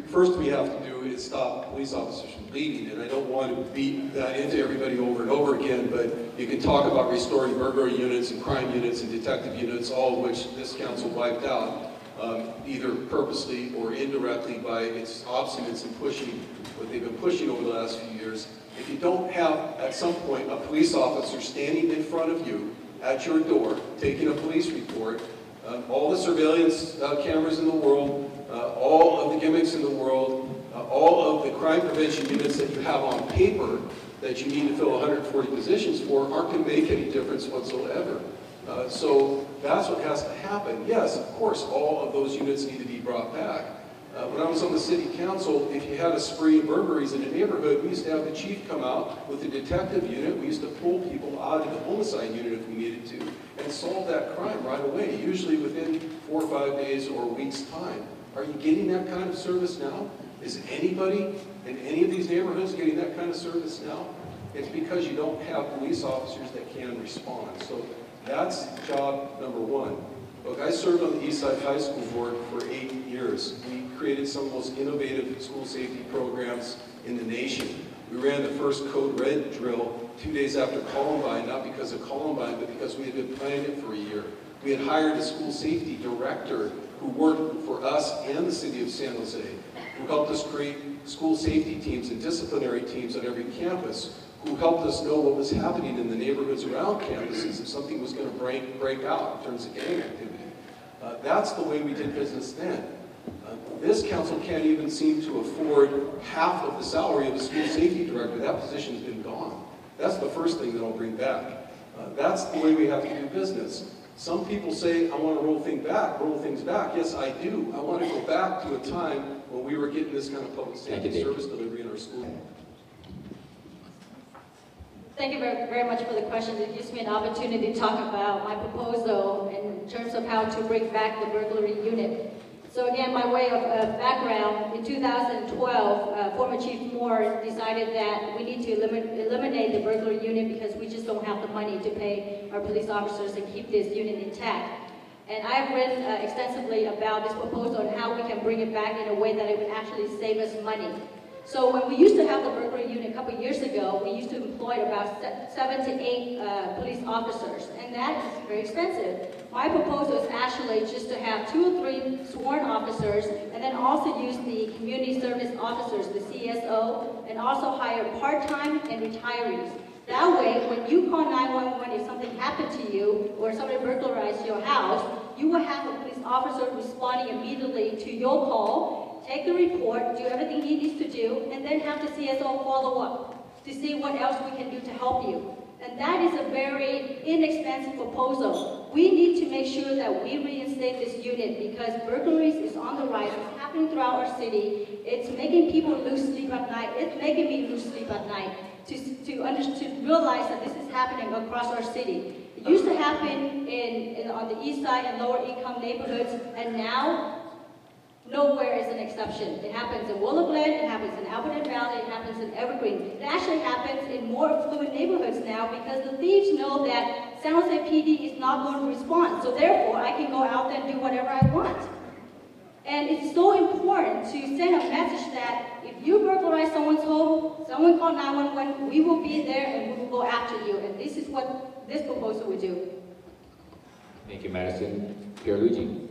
first we have to do is stop police officers from bleeding, and I don't want to beat that into everybody over and over again, but you can talk about restoring burglary units and crime units and detective units, all of which this council wiped out, either purposely or indirectly by its obstinance in pushing what they've been pushing over the last few years. If you don't have, at some point, a police officer standing in front of you at your door, taking a police report, all the surveillance cameras in the world, all of the gimmicks in the world, all of the crime prevention units that you have on paper that you need to fill 140 positions for aren't going to make any difference whatsoever. So that's what has to happen. Yes, of course, all of those units need to be brought back. When I was on the city council, if you had a spree of burglaries in a neighborhood, we used to have the chief come out with the detective unit. We used to pull people out of the homicide unit if we needed to and solve that crime right away, usually within 4 or 5 days or a week's time. Are you getting that kind of service now? Is anybody in any of these neighborhoods getting that kind of service now? It's because you don't have police officers that can respond. So that's job number one. Look, I served on the Eastside High School Board for 8 years. We created some of the most innovative school safety programs in the nation. We ran the first Code Red drill 2 days after Columbine, not because of Columbine, but because we had been planning it for a year. We had hired a school safety director who worked for us and the city of San Jose, who helped us create school safety teams and disciplinary teams on every campus, who helped us know what was happening in the neighborhoods around campuses if something was going to break out in terms of gang activity. That's the way we did business then. This council can't even seem to afford half of the salary of the school safety director. That position's been gone. That's the first thing that I'll bring back. That's the way we have to do business. Some people say, I want to roll things back. Yes, I do. I want to go back to a time when we were getting this kind of public safety service delivery in our school. Thank you very much for the question. It gives me an opportunity to talk about my proposal in terms of how to bring back the burglary unit. So again, by way of background, in 2012, former Chief Moore decided that we need to eliminate the burglary unit because we just don't have the money to pay our police officers and keep this unit intact. And I've written extensively about this proposal and how we can bring it back in a way that it would actually save us money. So when we used to have the burglary unit a couple of years ago, we used to employ about 7 to 8 police officers, and that is very expensive. My proposal is actually just to have 2 or 3 sworn officers, and then also use the community service officers, the CSO, and also hire part-time and retirees. That way, when you call 911 if something happened to you, or somebody burglarized your house, you will have a police officer responding immediately to your call, take the report, do everything he needs to do, and then have the CSO follow up to see what else we can do to help you. And that is a very inexpensive proposal. We need to make sure that we reinstate this unit because burglaries is on the rise. It's happening throughout our city. It's making people lose sleep sleep at night. It's making me lose sleep at night to realize that this is happening across our city. It used to happen on the east side and lower income neighborhoods, and now nowhere is an exception. It happens in Willow Glen, it happens in Alberton Valley, it happens in Evergreen. It actually happens in more affluent neighborhoods now because the thieves know that San Jose PD is not going to respond. So therefore, I can go out there and do whatever I want. And it's so important to send a message that if you burglarize someone's home, someone call 911, we will be there and we will go after you. And this is what this proposal would do. Thank you, Madison. Pierluigi.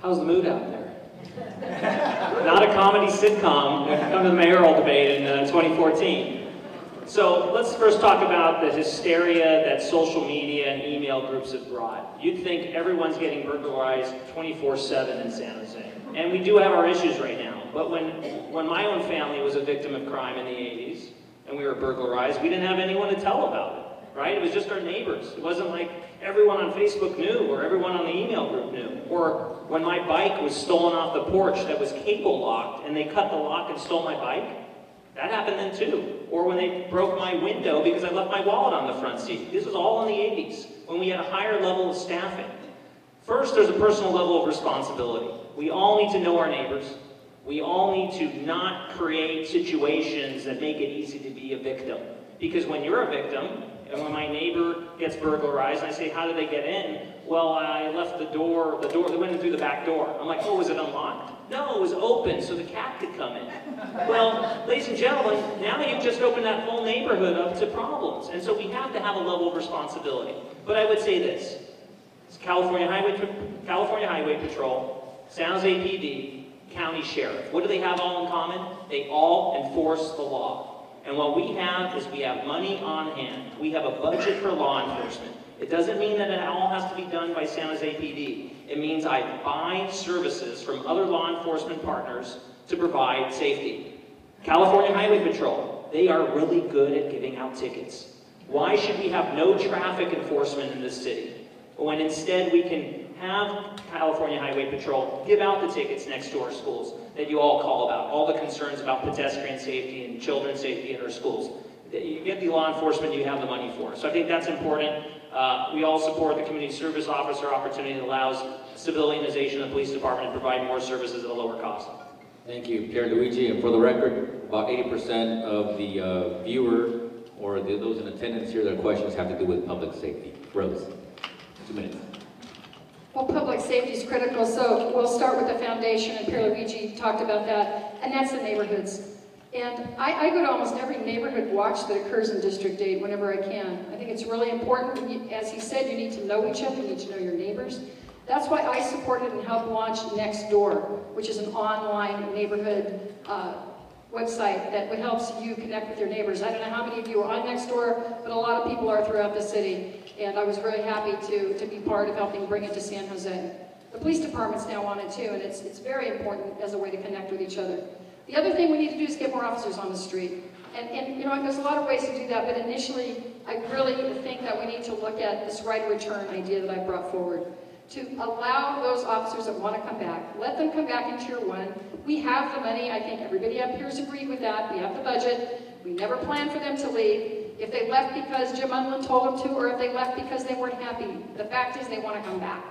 How's the mood out there? Not a comedy sitcom. Come to the mayoral debate in 2014. So let's first talk about the hysteria that social media and email groups have brought. You'd think everyone's getting burglarized 24/7 in San Jose. And we do have our issues right now. But when my own family was a victim of crime in the 80s and we were burglarized, we didn't have anyone to tell about it, right? It was just our neighbors. It wasn't like everyone on Facebook knew or everyone on the email group knew. Or when my bike was stolen off the porch that was cable locked and they cut the lock and stole my bike, that happened then too. Or when they broke my window because I left my wallet on the front seat. This was all in the 80s when we had a higher level of staffing. First, there's a personal level of responsibility. We all need to know our neighbors. We all need to not create situations that make it easy to be a victim. Because when you're a victim, and when my neighbor gets burglarized, I say, how did they get in? Well, I left the door, they went in through the back door. I'm like, oh, was it unlocked? No, it was open so the cat could come in. Well, ladies and gentlemen, now you've just opened that whole neighborhood up to problems. And so we have to have a level of responsibility. But I would say this, it's California Highway Patrol, San Jose PD, County Sheriff. What do they have all in common? They all enforce the law. And what we have is we have money on hand. We have a budget for law enforcement. It doesn't mean that it all has to be done by San Jose PD. It means I buy services from other law enforcement partners to provide safety. California Highway Patrol, they are really good at giving out tickets. Why should we have no traffic enforcement in this city when instead we can have California Highway Patrol give out the tickets next to our schools that you all call about, all the concerns about pedestrian safety and children's safety in our schools. You get the law enforcement you have the money for. So I think that's important. We all support the community service officer opportunity that allows civilianization of the police department to provide more services at a lower cost. Thank you, Pierluigi. And for the record, about 80% of the viewer or those in attendance here, their questions have to do with public safety. Rose, 2 minutes. Well, public safety is critical, so we'll start with the foundation, and Pierluigi talked about that, and that's the neighborhoods. And I go to almost every neighborhood watch that occurs in District 8 whenever I can. I think it's really important. As he said, you need to know each other, you need to know your neighbors. That's why I supported and helped launch Nextdoor, which is an online neighborhood website that helps you connect with your neighbors. I don't know how many of you are on Nextdoor, but a lot of people are throughout the city. And I was really happy to be part of helping bring it to San Jose. The police department's now on it too, and it's very important as a way to connect with each other. The other thing we need to do is get more officers on the street. And you know, there's a lot of ways to do that, but initially, I really think that we need to look at this right of return idea that I brought forward. To allow those officers that want to come back, let them come back in Tier 1. We have the money, I think everybody up here has agreed with that. We have the budget. We never planned for them to leave. If they left because Jim Unlin told them to, or if they left because they weren't happy, the fact is they want to come back.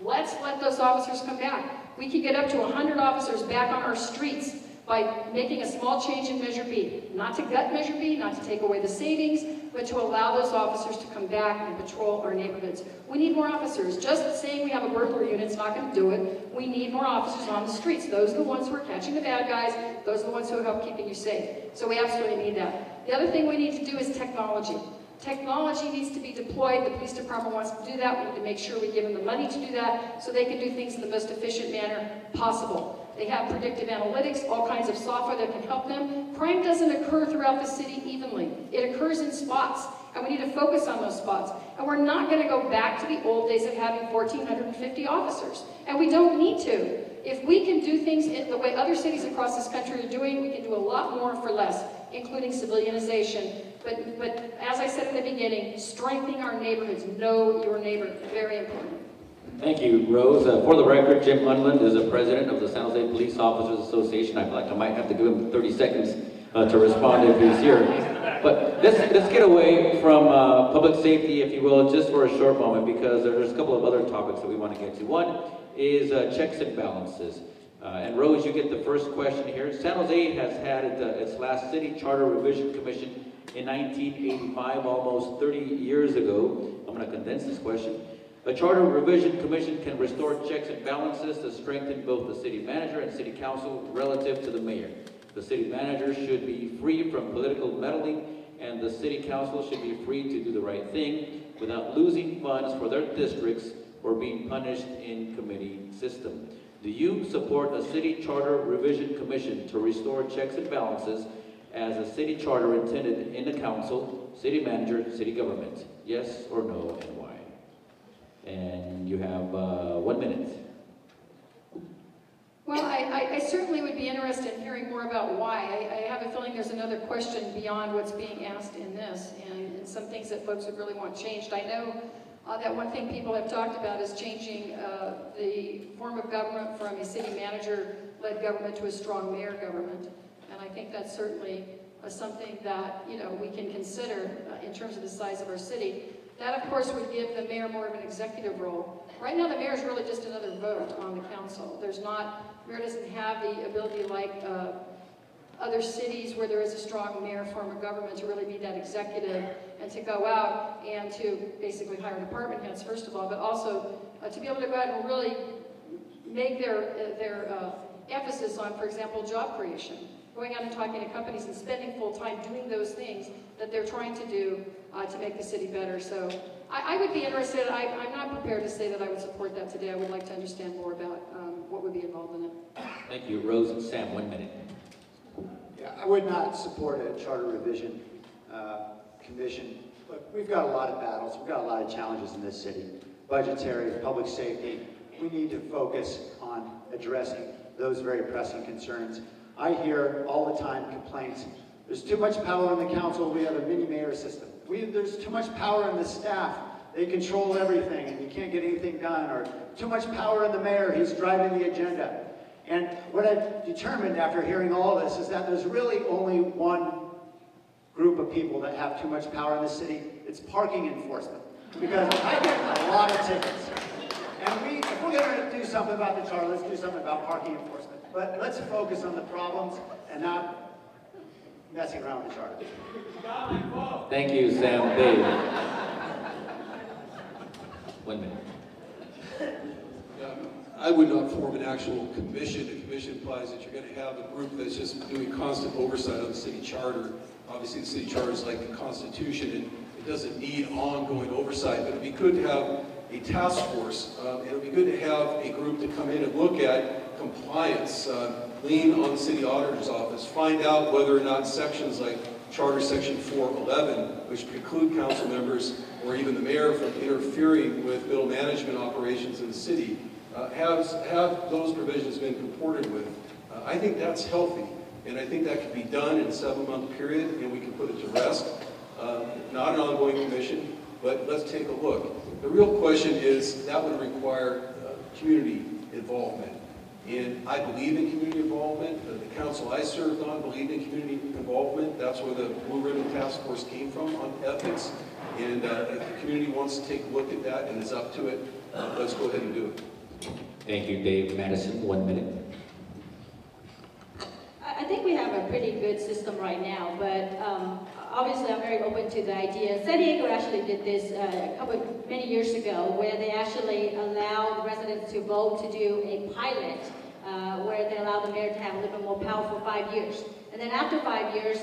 Let's let those officers come back. We could get up to 100 officers back on our streets by making a small change in Measure B. Not to gut Measure B, not to take away the savings, but to allow those officers to come back and patrol our neighborhoods. We need more officers. Just saying we have a burglary unit is not going to do it. We need more officers on the streets. Those are the ones who are catching the bad guys. Those are the ones who help keeping you safe. So we absolutely need that. The other thing we need to do is technology. Technology needs to be deployed. The police department wants to do that. We need to make sure we give them the money to do that so they can do things in the most efficient manner possible. They have predictive analytics, all kinds of software that can help them. Crime doesn't occur throughout the city evenly. It occurs in spots, and we need to focus on those spots. And we're not going to go back to the old days of having 1,450 officers, and we don't need to. If we can do things in the way other cities across this country are doing, we can do a lot more for less, including civilianization. But as I said in the beginning, strengthening our neighborhoods. Know your neighbor. Very important. Thank you, Rose. For the record, Jim Unlin is the president of the San Jose Police Officers Association. I feel like I might have to give him 30 seconds to respond if he's here. But let's get away from public safety, if you will, just for a short moment, because there's a couple of other topics that we want to get to. One is checks and balances. And Rose, you get the first question here. San Jose has had its last City Charter Revision Commission in 1985, almost 30 years ago. I'm going to condense this question. A Charter Revision Commission can restore checks and balances to strengthen both the city manager and city council relative to the mayor. The city manager should be free from political meddling, and the city council should be free to do the right thing without losing funds for their districts or being punished in committee system. Do you support a City Charter Revision Commission to restore checks and balances as a city charter intended in the council, city manager, city government? Yes or no, and why? And you have 1 minute. Well, I certainly would be interested in hearing more about why. I have a feeling there's another question beyond what's being asked in this, and some things that folks would really want changed. I know that one thing people have talked about is changing the form of government from a city manager-led government to a strong mayor government. And I think that's certainly something that, you know, we can consider in terms of the size of our city. That, of course, would give the mayor more of an executive role. Right now, the mayor is really just another vote on the council. Mayor doesn't have the ability like other cities where there is a strong mayor form of government to really be that executive and to go out and to basically hire department heads, first of all, but also to be able to go out and really make their emphasis on, for example, job creation. Going out and talking to companies and spending full time doing those things that they're trying to do to make the city better. So I would be interested. I'm not prepared to say that I would support that today. I would like to understand more about what would be involved in it. Thank you. Rose and Sam, 1 minute. Yeah, I would not support a charter revision commission. Look, we've got a lot of battles. We've got a lot of challenges in this city. Budgetary, public safety. We need to focus on addressing those very pressing concerns. I hear all the time complaints. There's too much power in the council. We have a mini-mayor system. There's too much power in the staff. They control everything and you can't get anything done. Or too much power in the mayor. He's driving the agenda. And what I've determined after hearing all this is that there's really only one group of people that have too much power in the city. It's parking enforcement. Because I get a lot of tickets. And if we're going to do something about the charter, let's do something about parking enforcement. But let's focus on the problems and not messing around with the charter. Thank you, Sam. Dave. 1 minute. I would not form an actual commission. A commission implies that you're going to have a group that's just doing constant oversight of the city charter. Obviously, the city charter is like the Constitution, and it doesn't need ongoing oversight. But it'd be good to have a task force. And it'd be good to have a group to come in and look at compliance, lean on the city auditor's office, find out whether or not sections like Charter Section 411, which preclude council members or even the mayor from interfering with middle management operations in the city, have those provisions been comported with. I think that's healthy, and I think that can be done in a 7-month period, and we can put it to rest. Not an ongoing commission, but let's take a look. The real question is that would require community involvement. And I believe in community involvement. The council I served on believed in community involvement. That's where the Blue Ribbon Task Force came from on ethics. And if the community wants to take a look at that and is up to it, let's go ahead and do it. Thank you, Dave. Madison, 1 minute. I think we have a pretty good system right now, but obviously I'm very open to the idea. San Diego actually did this many years ago, where they actually allowed residents to vote to do a pilot where they allow the mayor to have a little bit more power for 5 years. And then after 5 years,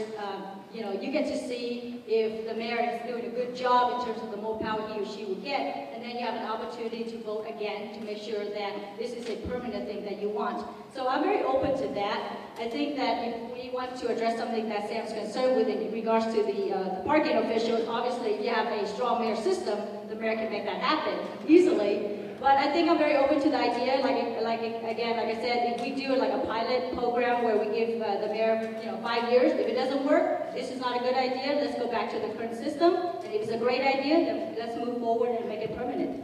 you get to see if the mayor is doing a good job in terms of the more power he or she would get, and then you have an opportunity to vote again to make sure that this is a permanent thing that you want. So I'm very open to that. I think that if we want to address something that Sam's concerned with in regards to the parking officials, obviously if you have a strong mayor system, the mayor can make that happen easily. But I think I'm very open to the idea, like I said, if we do like a pilot program where we give the mayor 5 years, if it doesn't work, this is not a good idea, let's go back to the current system. And if it's a great idea, then let's move forward and make it permanent.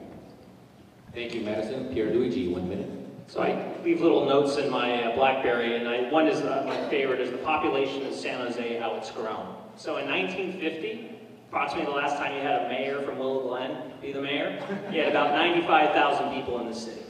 Thank you, Madison. Pierluigi, 1 minute. So I leave little notes in my BlackBerry, and one is my favorite is the population of San Jose, how it's grown. So in 1950, approximately the last time you had a mayor from Willow Glen be the mayor, you had about 95,000 people in the city.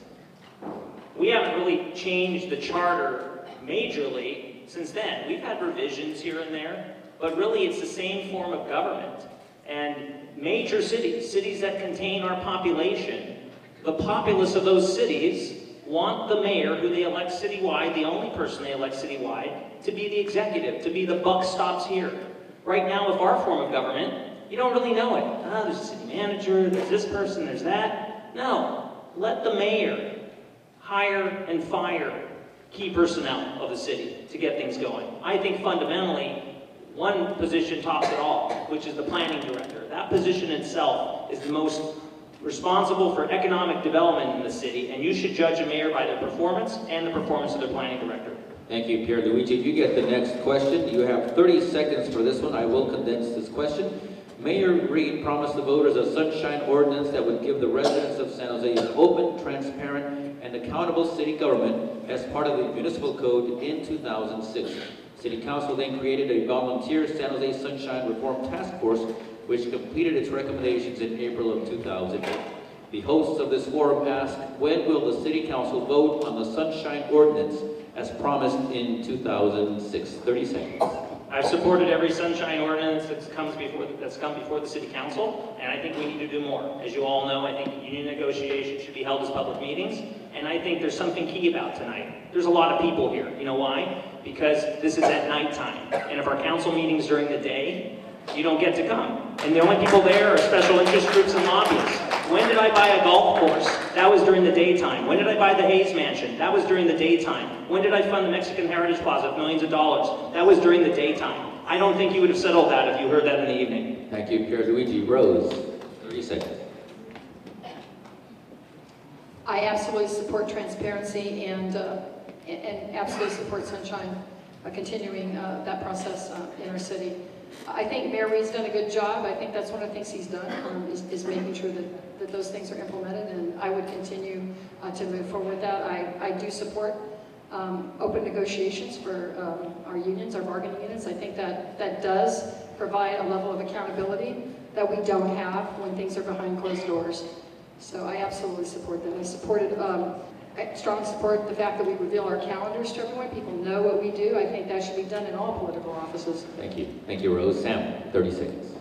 We haven't really changed the charter majorly since then. We've had revisions here and there, but really it's the same form of government. And major cities, cities that contain our population, the populace of those cities want the mayor, who they elect citywide, the only person they elect citywide, to be the executive, to be the buck stops here. Right now, with our form of government, you don't really know it. Ah, there's a city manager, there's this person, there's that. No, let the mayor hire and fire key personnel of the city to get things going. I think fundamentally, one position tops it all, which is the planning director. That position itself is the most responsible for economic development in the city, and you should judge a mayor by their performance and the performance of their planning director. Thank you, Pierluigi. If you get the next question, you have 30 seconds for this one. I will condense this question. Mayor Reed promised the voters a sunshine ordinance that would give the residents of San Jose an open, transparent, and accountable city government as part of the municipal code in 2006. City Council then created a volunteer San Jose Sunshine Reform Task Force, which completed its recommendations in April of 2008. The hosts of this forum asked, when will the City Council vote on the Sunshine Ordinance as promised in 2006? 30 seconds. I've supported every sunshine ordinance that's come before the City Council, and I think we need to do more. As you all know, I think union negotiations should be held as public meetings, and I think there's something key about tonight. There's a lot of people here. You know why? Because this is at nighttime, and if our council meeting's during the day, you don't get to come. And the only people there are special interest groups and lobbyists. When did I buy a golf course? That was during the daytime. When did I buy the Hayes Mansion? That was during the daytime. When did I fund the Mexican Heritage Plaza with millions of dollars? That was during the daytime. I don't think you would have settled that if you heard that in the evening. Thank you, Pierluigi. Rose, 30 seconds. I absolutely support transparency and absolutely support sunshine, continuing that process in our city. I think Mayor Reed's done a good job. I think that's one of the things he's done, is making sure that those things are implemented, and I would continue to move forward with that. I do support open negotiations for our unions, our bargaining units. I think that does provide a level of accountability that we don't have when things are behind closed doors. So I absolutely support that. I strongly support the fact that we reveal our calendars to everyone. People know what we do. I think that should be done in all political offices. Thank you. Thank you, Rose. Sam, 30 seconds.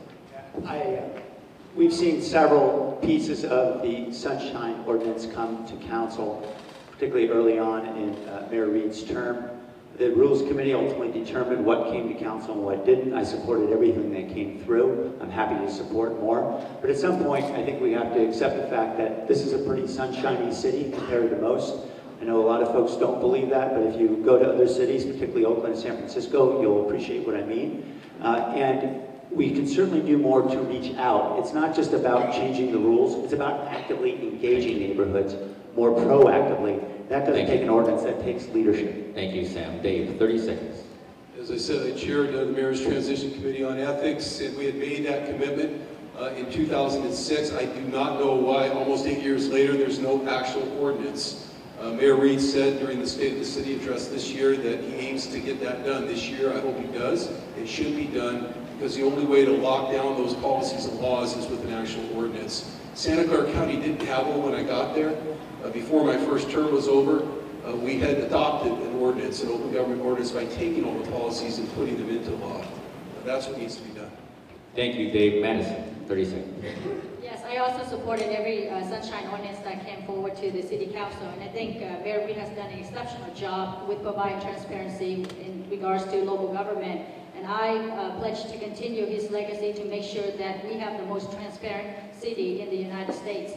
We've seen several pieces of the Sunshine Ordinance come to council, particularly early on in Mayor Reed's term. The Rules Committee ultimately determined what came to council and what didn't. I supported everything that came through. I'm happy to support more. But at some point, I think we have to accept the fact that this is a pretty sunshiny city compared to most. I know a lot of folks don't believe that, but if you go to other cities, particularly Oakland and San Francisco, you'll appreciate what I mean. And we can certainly do more to reach out. It's not just about changing the rules, it's about actively engaging neighborhoods more proactively. That doesn't take an ordinance, that takes leadership. Thank you, Sam. Dave, 30 seconds. As I said, I chaired the Mayor's Transition Committee on Ethics, and we had made that commitment in 2006. I do not know why, almost 8 years later, there's no actual ordinance. Mayor Reed said during the State of the City address this year that he aims to get that done this year. I hope he does. It should be done, because the only way to lock down those policies and laws is with an actual ordinance. Santa Clara County didn't have one when I got there. Before my first term was over, we had adopted an ordinance, an open government ordinance, by taking all the policies and putting them into law. That's what needs to be done. Thank you, Dave. Madison, 30 seconds. Yes, I also supported every sunshine ordinance that came forward to the City Council, and I think Mayor Reed has done an exceptional job with providing transparency in regards to local government. And I pledge to continue his legacy to make sure that we have the most transparent city in the United States.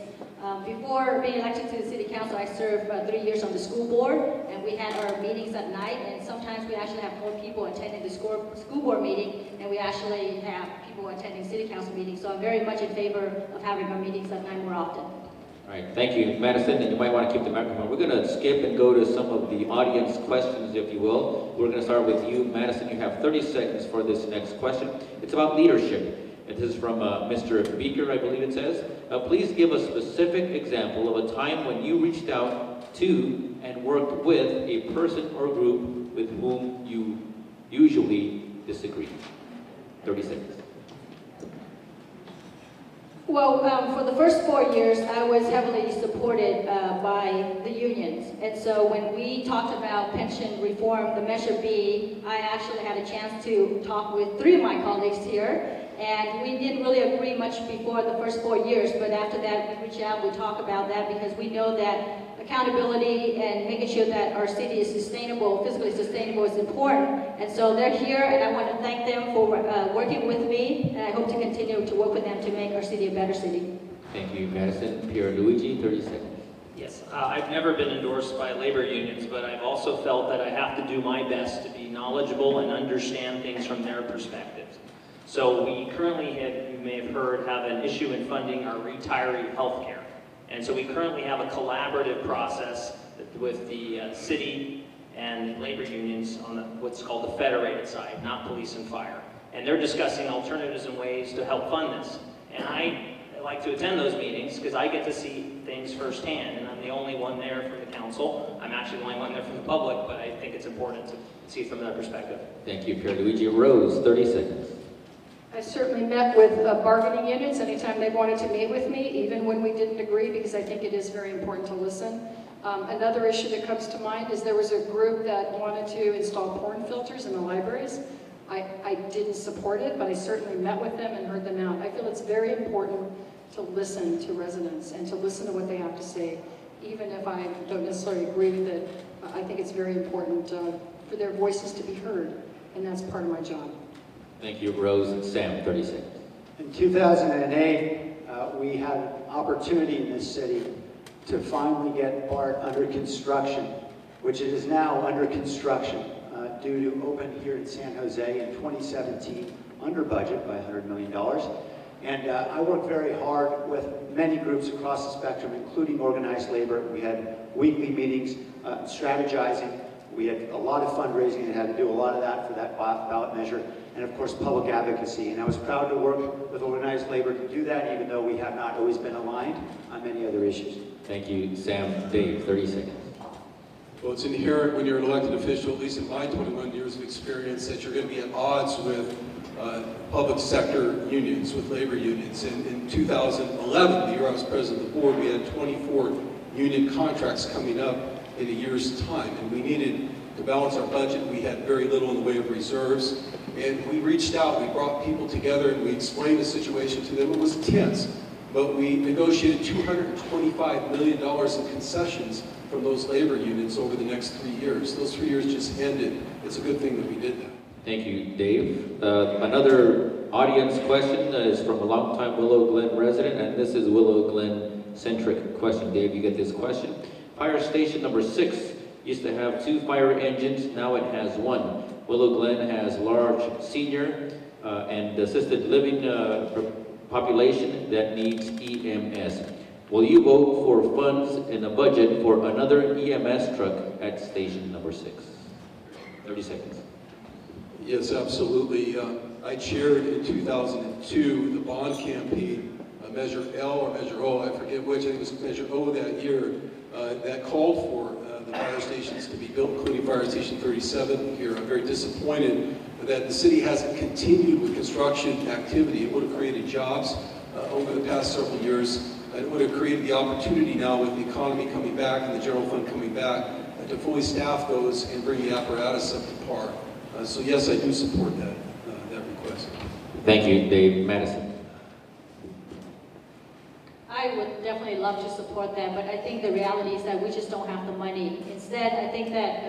Before being elected to the City Council, I served 3 years on the school board, and we had our meetings at night, and sometimes we actually have more people attending the school board meeting than we actually have people attending City Council meetings. So I'm very much in favor of having our meetings at night more often. All right, thank you, Madison, and you might want to keep the microphone. We're going to skip and go to some of the audience questions, if you will. We're going to start with you, Madison. You have 30 seconds for this next question. It's about leadership. It is from Mr. Beaker, I believe it says. Please give a specific example of a time when you reached out to and worked with a person or group with whom you usually disagree? 30 seconds. Well, for the first 4 years, I was heavily supported by the unions. And so when we talked about pension reform, the Measure B, I actually had a chance to talk with 3 of my colleagues here. And we didn't really agree much before the first 4 years, but after that, we reach out, we talk about that because we know that accountability and making sure that our city is sustainable, physically sustainable, is important. And so they're here, and I want to thank them for working with me, and I hope to continue to work with them to make our city a better city. Thank you, Madison. Pierluigi, 30 seconds. Yes, I've never been endorsed by labor unions, but I've also felt that I have to do my best to be knowledgeable and understand things from their perspective. So we currently have, you may have heard, have an issue in funding our retiree health care. And so we currently have a collaborative process with the city and labor unions on what's called the federated side, not police and fire. And they're discussing alternatives and ways to help fund this. And I like to attend those meetings because I get to see things firsthand, and I'm the only one there from the council. I'm actually the only one there from the public, but I think it's important to see it from that perspective. Thank you, Pierluigi. Rose, 30 seconds. I certainly met with bargaining units anytime they wanted to meet with me, even when we didn't agree, because I think it is very important to listen. Another issue that comes to mind is there was a group that wanted to install porn filters in the libraries. I didn't support it, but I certainly met with them and heard them out. I feel it's very important to listen to residents and to listen to what they have to say, even if I don't necessarily agree with it. I think it's very important for their voices to be heard, and that's part of my job. Thank you, Rose. Sam, 30 seconds. In 2008, we had an opportunity in this city to finally get BART under construction, which it is now under construction due to open here in San Jose in 2017, under budget by $100 million. And I worked very hard with many groups across the spectrum, including organized labor. We had weekly meetings, strategizing. We had a lot of fundraising and had to do a lot of that for that ballot measure. And of course, public advocacy. And I was proud to work with organized labor to do that, even though we have not always been aligned on many other issues. Thank you, Sam. Dave, 30 seconds. Well, it's inherent when you're an elected official, at least in my 21 years of experience, that you're going to be at odds with public sector unions, with labor unions. And in 2011, the year I was president of the board, we had 24 union contracts coming up in a year's time. And we needed to balance our budget. We had very little in the way of reserves. And we reached out, we brought people together, and we explained the situation to them. It was tense, but we negotiated $225 million in concessions from those labor unions over the next 3 years. Those 3 years just ended. It's a good thing that we did that. Thank you, Dave. Another audience question is from a longtime Willow Glen resident, and this is Willow Glen-centric question. Dave, you get this question. Fire station number 6 used to have 2 fire engines, now it has 1. Willow Glen has large senior and assisted living population that needs EMS. Will you vote for funds in the budget for another EMS truck at station number 6? 30 seconds. Yes, absolutely. I chaired in 2002 the bond campaign, Measure L or Measure O, I forget which, I think it was Measure O that year, that called for the fire stations to be built, including Fire Station 37 here. I'm very disappointed that the city hasn't continued with construction activity. It would have created jobs over the past several years. It would have created the opportunity now with the economy coming back and the general fund coming back to fully staff those and bring the apparatus up to par. So yes, I do support that request. Thank you, Dave. Madison. I would definitely love to support that, but I think the reality is that we just don't have the money. Instead, I think that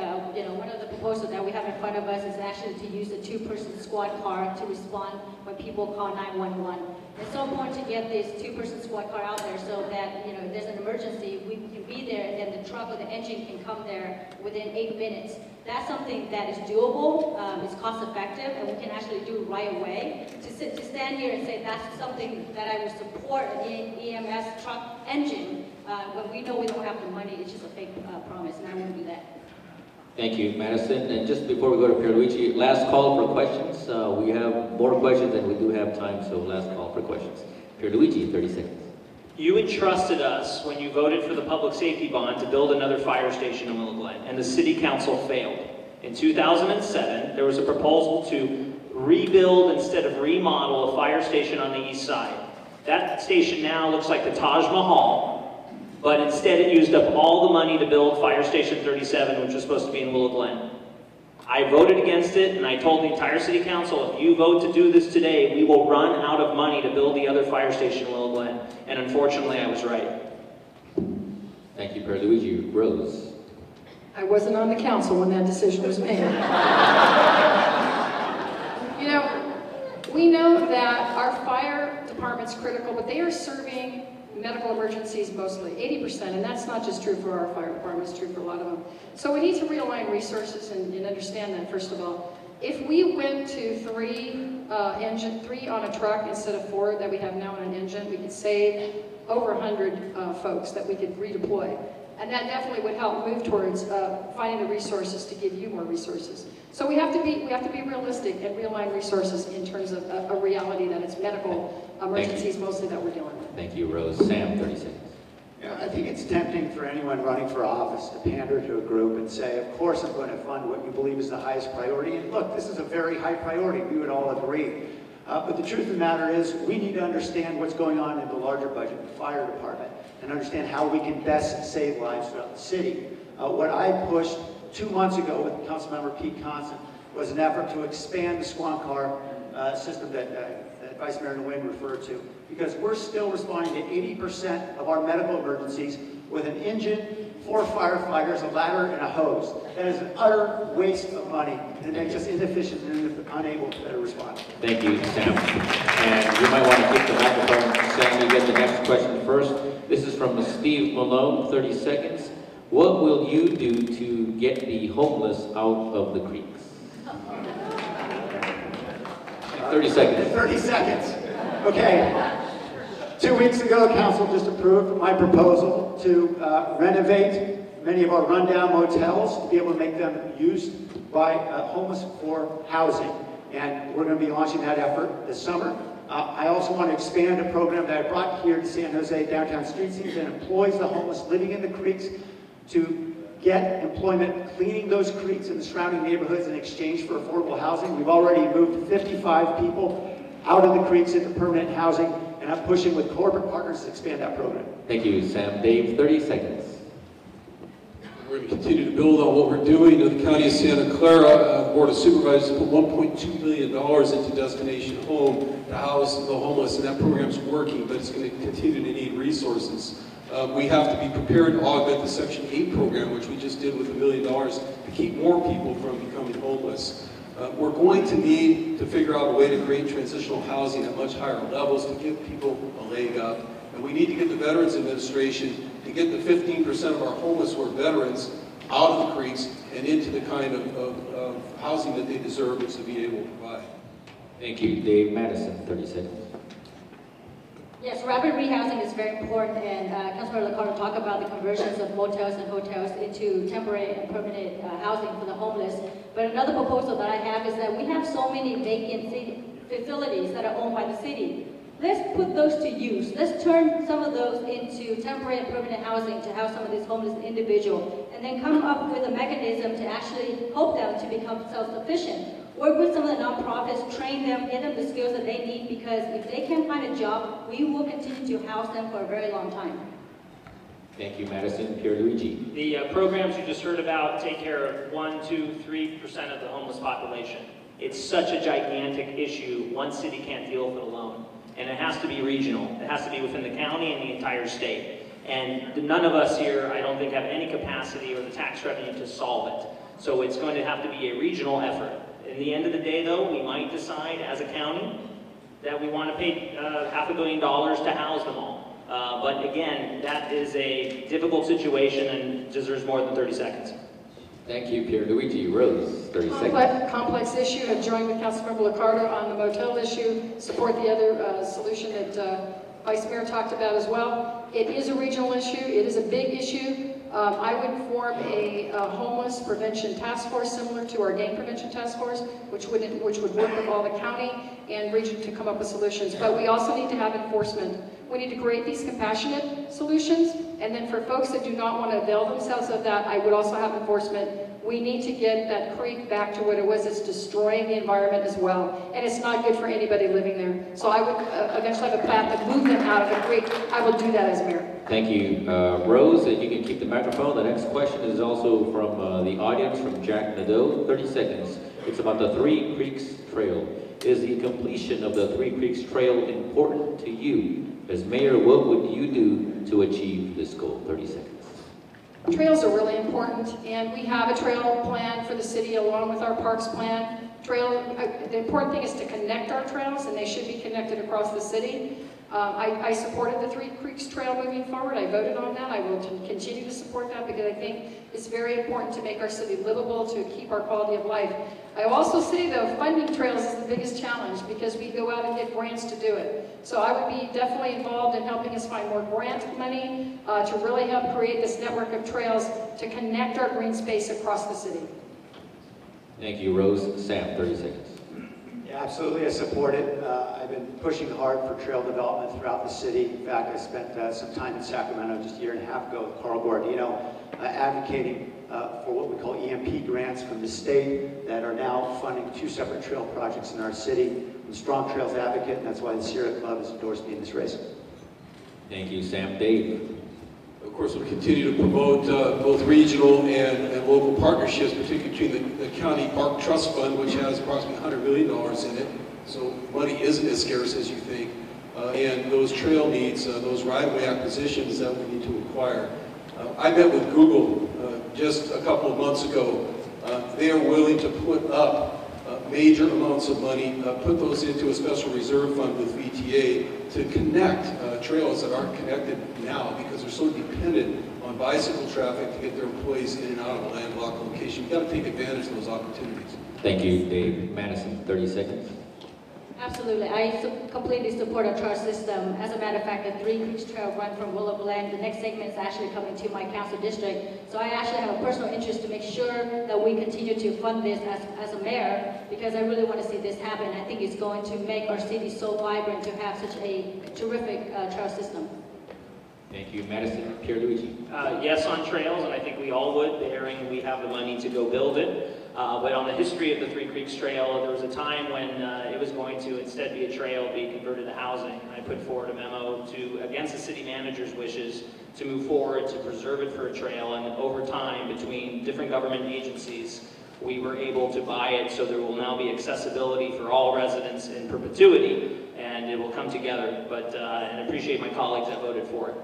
one of the proposals that we have in front of us is actually to use a 2-person squad car to respond when people call 911. It's so important to get this 2-person squad car out there so that if there's an emergency, we can be there, and then the truck or the engine can come there within 8 minutes. That's something that is doable, it's cost effective, and we can actually do right away. To stand here and say that's something that I would support, an EMS truck engine, when we know we don't have the money, it's just a fake promise, and I won't do that. Thank you, Madison. And just before we go to Pierluigi, last call for questions. We have more questions than we do have time, so last call for questions. Pierluigi, 30 seconds. You entrusted us when you voted for the public safety bond to build another fire station in Willow Glen, and the city council failed. In 2007, there was a proposal to rebuild instead of remodel a fire station on the east side. That station now looks like the Taj Mahal, but instead it used up all the money to build Fire Station 37, which was supposed to be in Willow Glen. I voted against it, and I told the entire city council, if you vote to do this today, we will run out of money to build the other fire station in Willow Glen. And unfortunately, I was right. Thank you, Pierluigi. Rose. I wasn't on the council when that decision was made. You know, we know that our fire department's critical, but they are serving medical emergencies mostly, 80%, and that's not just true for our fire department, it's true for a lot of them. So we need to realign resources and understand that, first of all. If we went to three on a truck instead of 4 that we have now on an engine, we could save over 100 folks that we could redeploy. And that definitely would help move towards finding the resources to give you more resources. So we have to be realistic and realign resources in terms of a reality that it's medical emergencies mostly that we're dealing with. Thank you, Rose. Sam, 30 seconds. Yeah, I think it's tempting for anyone running for office to pander to a group and say, of course I'm going to fund what you believe is the highest priority. And look, this is a very high priority. We would all agree. But the truth of the matter is we need to understand what's going on in the larger budget, the fire department, and understand how we can best save lives throughout the city. What I pushed 2 months ago with Councilmember Pete Constant was an effort to expand the squad car system that Vice Mayor Nguyen referred to, because we're still responding to 80% of our medical emergencies with an engine, 4 firefighters, a ladder, and a hose. That is an utter waste of money, and it makes us inefficient and unable to better respond. Thank you, Sam. And you might want to keep the microphone. Sam, you get the next question first. This is from Steve Malone, 30 seconds. What will you do to get the homeless out of the creeks? 30 seconds. 30 seconds. Okay. 2 weeks ago, council just approved my proposal to renovate many of our rundown motels to be able to make them used by homeless for housing. And we're going to be launching that effort this summer. I also want to expand a program that I brought here to San Jose Downtown Street Scenes that employs the homeless living in the creeks to get employment cleaning those creeks and the surrounding neighborhoods in exchange for affordable housing. We've already moved 55 people out of the creeks into permanent housing, and I'm pushing with corporate partners to expand that program. Thank you, Sam. Dave, 30 seconds. We're going to continue to build on what we're doing. In the County of Santa Clara, the Board of Supervisors put $1.2 billion into Destination Home to house the homeless, and that program's working, but it's going to continue to need resources. We have to be prepared to augment the Section 8 program, which we just did with $1 million to keep more people from becoming homeless. We're going to need to figure out a way to create transitional housing at much higher levels to give people a leg up. And we need to get the Veterans Administration to get the 15% of our homeless who are veterans out of the creeks and into the kind of housing that they deserve and to be able to provide. Thank you. Dave Madison, 30 seconds. Yes, rapid rehousing is very important, and Councilor Liccardo talked about the conversions of motels and hotels into temporary and permanent housing for the homeless. But another proposal that I have is that we have so many vacant facilities that are owned by the city. Let's put those to use. Let's turn some of those into temporary and permanent housing to house some of these homeless individuals, and then come up with a mechanism to actually help them to become self-sufficient. Work with some of the nonprofits, train them, get them the skills that they need, because if they can't find a job, we will continue to house them for a very long time. Thank you, Madison. Pierluigi. The programs you just heard about take care of 1, 2, 3% of the homeless population. It's such a gigantic issue, one city can't deal with it alone. And it has to be regional. It has to be within the county and the entire state. And none of us here, I don't think, have any capacity or the tax revenue to solve it. So it's going to have to be a regional effort. In the end of the day, though, we might decide as a county that we want to pay $500 million to house them all. But again, that is a difficult situation and deserves more than 30 seconds. Thank you, Pierluigi. Rose, 30 seconds. Complex issue. I've joined with Councilmember Liccardo on the motel issue. Support the other solution that Vice Mayor talked about as well. It is a regional issue. It is a big issue. I would form a homeless prevention task force similar to our gang prevention task force, which would work with all the county and region to come up with solutions. But we also need to have enforcement. We need to create these compassionate solutions, and then for folks that do not want to avail themselves of that, I would also have enforcement. We need to get that creek back to what it was. It's destroying the environment as well, and it's not good for anybody living there. So I would eventually have a plan to move them out of the creek. I will do that as mayor. Thank you, Rose. You can keep the microphone. The next question is also from the audience, from Jack Nadeau. 30 seconds. It's about the Three Creeks Trail. Is the completion of the Three Creeks Trail important to you? As mayor, what would you do to achieve this goal? 30 seconds. Trails are really important, and we have a trail plan for the city along with our parks plan. The important thing is to connect our trails, and they should be connected across the city. I supported the Three Creeks Trail moving forward. I voted on that. I will continue to support that because I think it's very important to make our city livable, to keep our quality of life. I also say, though, funding trails is the biggest challenge because we go out and get grants to do it. So I would be definitely involved in helping us find more grant money to really help create this network of trails to connect our green space across the city. Thank you, Rose. Sam, 30 seconds. Yeah, absolutely, I support it. I've been pushing hard for trail development throughout the city. In fact, I spent some time in Sacramento just a year and a half ago with Carl Guardino, advocating for what we call EMP grants from the state that are now funding 2 separate trail projects in our city. I'm a strong trails advocate, and that's why the Sierra Club has endorsed me in this race. Thank you, Sam. Dave. Of course, we'll continue to promote both regional and local partnerships, particularly between the County Park Trust Fund, which has approximately $100 million in it. So money isn't as scarce as you think. And those trail needs, those right-of-way acquisitions that we need to acquire. I met with Google just a couple of months ago. They are willing to put up major amounts of money, put those into a special reserve fund with VTA to connect trails that aren't connected now because they're so dependent on bicycle traffic to get their employees in and out of a landlocked location. We've got to take advantage of those opportunities. Thank you, Dave. Madison, 30 seconds. Absolutely. I completely support a trail system. As a matter of fact, the Three Creeks Trail run from Willow Glen. The next segment is actually coming to my council district. So I actually have a personal interest to make sure that we continue to fund this as a mayor because I really want to see this happen. I think it's going to make our city so vibrant to have such a terrific trail system. Thank you, Madison. Pierluigi. Yes on trails, and I think we all would, bearing we have the money to go build it. But on the history of the Three Creeks Trail, there was a time when it was going to instead be a trail, be converted to housing. I put forward a memo against the city manager's wishes to move forward to preserve it for a trail, and over time, between different government agencies, we were able to buy it, so there will now be accessibility for all residents in perpetuity, and it will come together. But and I appreciate my colleagues that voted for it.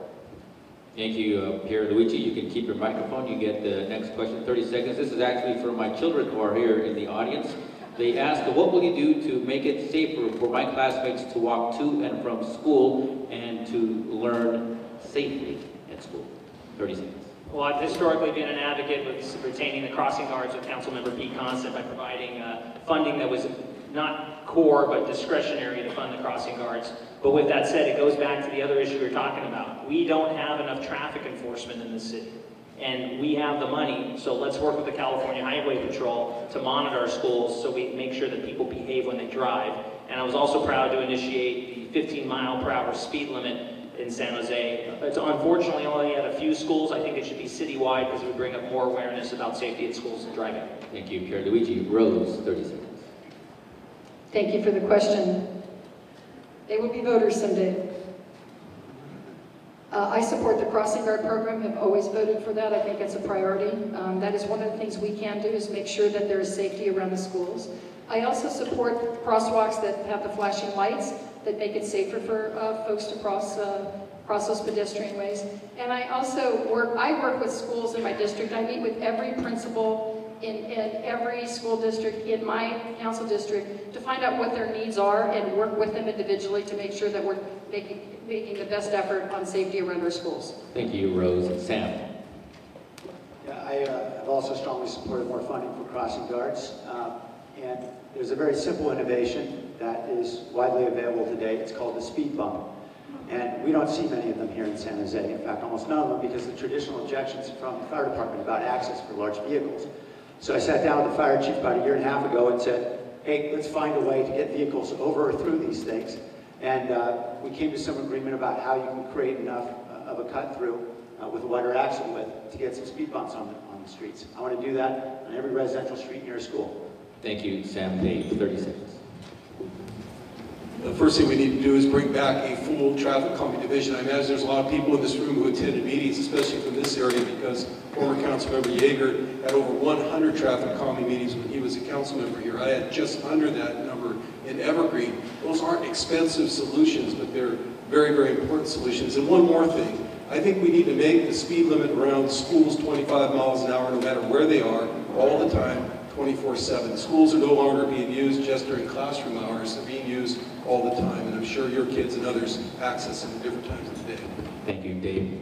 Thank you, Pierluigi. You can keep your microphone. You get the next question, 30 seconds. This is actually for my children who are here in the audience. They asked, what will you do to make it safer for my classmates to walk to and from school and to learn safely at school? 30 seconds. Well, I've historically been an advocate with retaining the crossing guards with Councilmember Pete Constant by providing funding that was not core but discretionary to fund the crossing guards. But with that said, it goes back to the other issue we're talking about. We don't have enough traffic enforcement in the city. And we have the money, so let's work with the California Highway Patrol to monitor our schools so we make sure that people behave when they drive. And I was also proud to initiate the 15-mile-per-hour speed limit in San Jose. It's unfortunately only at a few schools. I think it should be citywide because it would bring up more awareness about safety at schools and driving. Thank you, Pierluigi. Rose, 30 seconds. Thank you for the question. They will be voters someday. I support the crossing guard program, have always voted for that. I think it's a priority. That is one of the things we can do is make sure that there is safety around the schools. I also support crosswalks that have the flashing lights that make it safer for folks to cross those pedestrian ways. And I also work with schools in my district. I meet with every principal in every school district in my council district to find out what their needs are and work with them individually to make sure that we're making the best effort on safety around our schools. Thank you, Rose. And Sam. Yeah, I have also strongly supported more funding for crossing guards. And there's a very simple innovation that is widely available today. It's called the speed bump. And we don't see many of them here in San Jose. In fact, almost none of them, because of the traditional objections from the fire department about access for large vehicles. So I sat down with the fire chief about a year and a half ago and said, hey, let's find a way to get vehicles over or through these things. And we came to some agreement about how you can create enough of a cut through with a wider axle width to get some speed bumps on the streets. I want to do that on every residential street near a school. Thank you, Sam. Dave, 30 seconds. The first thing we need to do is bring back a full traffic calming division. I imagine there's a lot of people in this room who attended meetings, especially from this area, because former Councilmember Yeager had over 100 traffic calming meetings when he was a council member here. I had just under that number in Evergreen. Those aren't expensive solutions, but they're very, very important solutions. And one more thing, I think we need to make the speed limit around schools 25 miles an hour, no matter where they are, all the time, 24/7. Schools are no longer being used just during classroom hours. They're being used all the time, and I'm sure your kids and others access them at different times of the day. Thank you, Dave.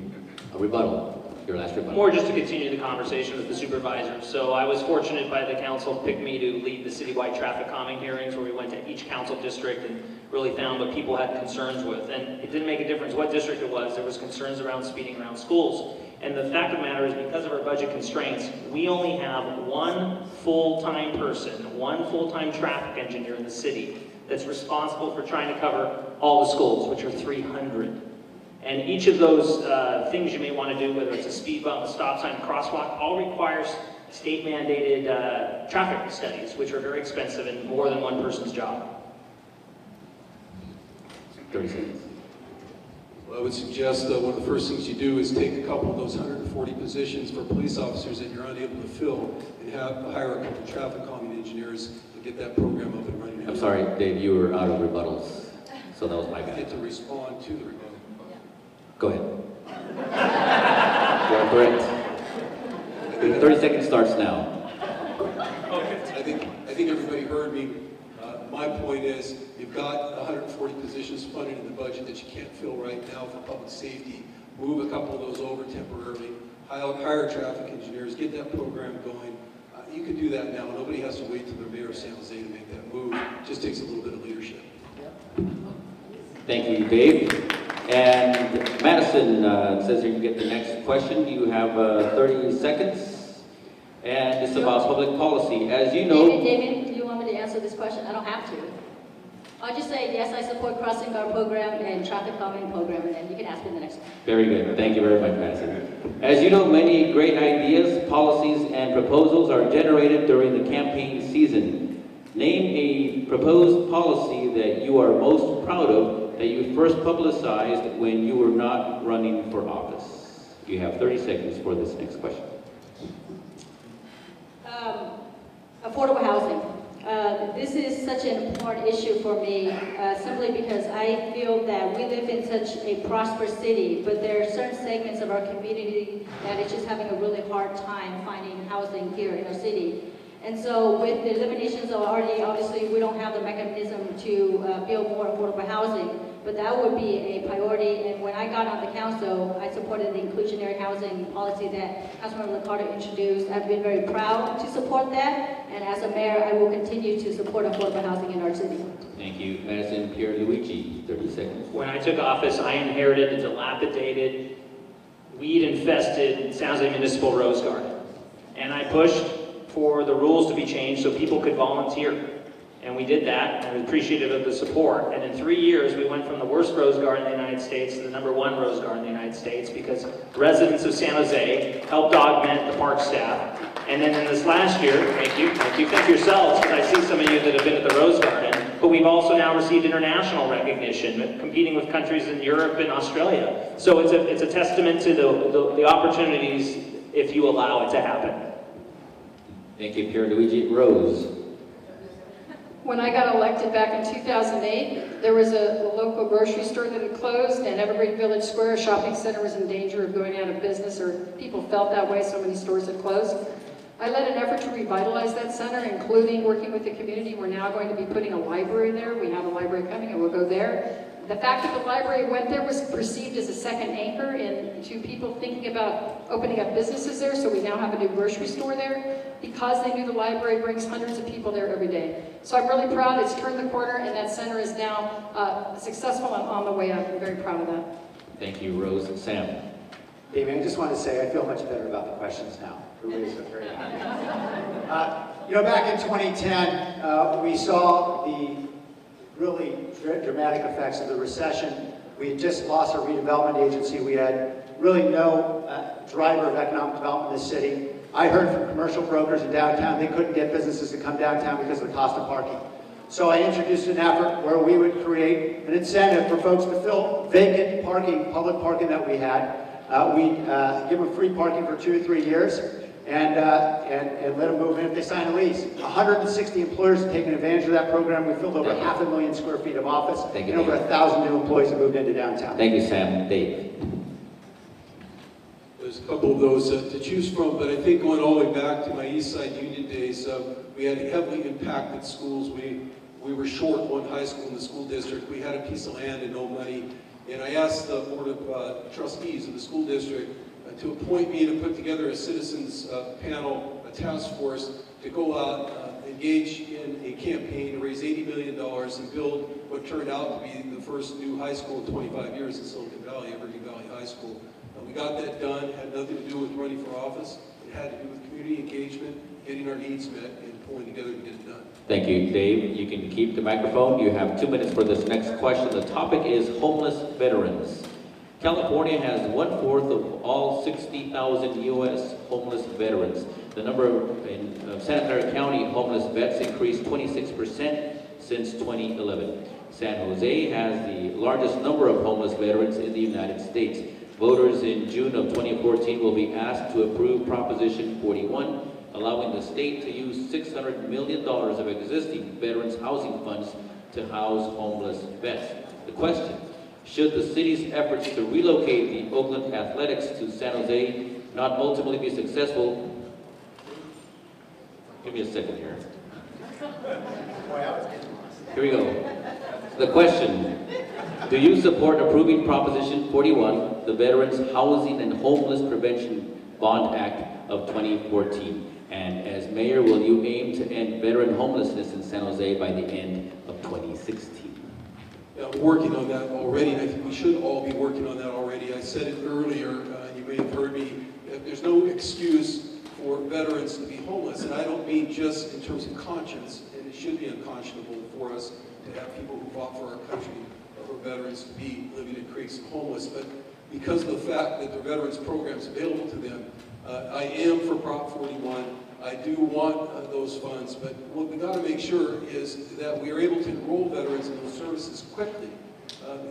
A rebuttal. Your last rebuttal. More just to continue the conversation with the supervisors. So I was fortunate by the council to pick me to lead the citywide traffic calming hearings, where we went to each council district and really found what people had concerns with. And it didn't make a difference what district it was. There was concerns around speeding around schools. And the fact of the matter is, because of our budget constraints, we only have one full-time person, one full-time traffic engineer in the city that's responsible for trying to cover all the schools, which are 300. And each of those things you may want to do, whether it's a speed bump, a stop sign, a crosswalk, all requires state-mandated traffic studies, which are very expensive and more than one person's job. 30 seconds. Well, I would suggest one of the first things you do is take a couple of those 140 positions for police officers that you're unable to fill and hire a couple of traffic calming engineers and get that program up and running. I'm sorry, Dave, you were out of rebuttals, so that was my I bad. get to respond to the rebuttal. Go ahead. You are correct. 30 seconds starts now. I think everybody heard me. My point is, you've got 140 positions funded in the budget that you can't fill right now for public safety. Move a couple of those over temporarily. Hire traffic engineers. Get that program going. You can do that now. Nobody has to wait till the mayor of San Jose to make that move. It just takes a little bit of leadership. Thank you, Dave. And Madison says you can get the next question. You have 30 seconds. And it's about public policy. As you know... David, do you want me to answer this question? I don't have to. I'll just say, yes, I support crossing guard program and traffic calming program, and then you can ask me the next one. Very good. Thank you very much, Madison. As you know, many great ideas, policies, and proposals are generated during the campaign season. Name a proposed policy that you are most proud of that you first publicized when you were not running for office. You have 30 seconds for this next question. Affordable housing. This is such an important issue for me, simply because I feel that we live in such a prosperous city, but there are certain segments of our community that is just having a really hard time finding housing here in our city. And so with the eliminations of RDA, obviously we don't have the mechanism to build more affordable housing, but that would be a priority. And when I got on the council, I supported the inclusionary housing policy that Councilmember Liccardo introduced. I've been very proud to support that, and as a mayor, I will continue to support affordable housing in our city. Thank you. Madison Pierluigi, 30 seconds. When I took office, I inherited a dilapidated, weed-infested San Jose Municipal Rose Garden. And I pushed for the rules to be changed so people could volunteer. And we did that, and I was appreciative of the support. And in 3 years, we went from the worst rose garden in the United States to the #1 rose garden in the United States, because residents of San Jose helped augment the park staff. And then in this last year, thank you yourselves, because I see some of you that have been at the Rose Garden, but we've also now received international recognition, competing with countries in Europe and Australia. So it's a testament to the opportunities if you allow it to happen. Thank you, Pierluigi. Rose. When I got elected back in 2008, there was a local grocery store that had closed, and Evergreen Village Square, a shopping center, was in danger of going out of business, or people felt that way, so many stores had closed. I led an effort to revitalize that center, including working with the community. We're now going to be putting a library there. We have a library coming, and we'll go there. The fact that the library went there was perceived as a second anchor to people thinking about opening up businesses there, so we now have a new grocery store there. because they knew the library brings hundreds of people there every day. So I'm really proud it's turned the corner and that center is now successful and on the way up. I'm very proud of that. Thank you, Rose. Sam. David, I just want to say I feel much better about the questions now. Everybody's very happy. You know, back in 2010, we saw the really dramatic effects of the recession. We had just lost our redevelopment agency. We had really no driver of economic development in the city. I heard from commercial brokers in downtown they couldn't get businesses to come downtown because of the cost of parking. So I introduced an effort where we would create an incentive for folks to fill vacant parking, public parking that we had. We'd give them free parking for 2 or 3 years and let them move in if they sign a lease. 160 employers have taken advantage of that program. We filled over 500,000 square feet of office and over 1,000 new employees have moved into downtown. Thank you, Sam. Dave. There's a couple of those to choose from, but I think going all the way back to my East Side Union days, we had heavily impacted schools. We were short one high school in the school district. We had a piece of land and no money. And I asked the Board of Trustees of the school district to appoint me to put together a citizens panel, a task force, to go out, engage in a campaign to raise $80 million and build what turned out to be the first new high school in 25 years in Silicon Valley, Evergreen Valley High School. We got that done. It had nothing to do with running for office. It had to do with community engagement, getting our needs met, and pulling together to get it done. Thank you, Dave. You can keep the microphone. You have 2 minutes for this next question. The topic is homeless veterans. California has 1/4 of all 60,000 U.S. homeless veterans. The number in Santa Clara County homeless vets increased 26% since 2011. San Jose has the largest number of homeless veterans in the United States. Voters in June of 2014 will be asked to approve Proposition 41, allowing the state to use $600 million of existing veterans housing funds to house homeless vets. The question, should the city's efforts to relocate the Oakland Athletics to San Jose not ultimately be successful? Give me a second here. Here we go. The question, do you support approving Proposition 41, the Veterans Housing and Homeless Prevention Bond Act of 2014? And as mayor, will you aim to end veteran homelessness in San Jose by the end of 2016? Yeah, we're working on that already, and I think we should all be working on that already. I said it earlier, you may have heard me, there's no excuse for veterans to be homeless, and I don't mean just in terms of conscience, and it should be unconscionable for us to have people who fought for our country, or veterans, to be living in creeks and homeless, but because of the fact that the veterans programs available to them, I am for Prop 41. I do want those funds, but what we got to make sure is that we are able to enroll veterans in those services quickly.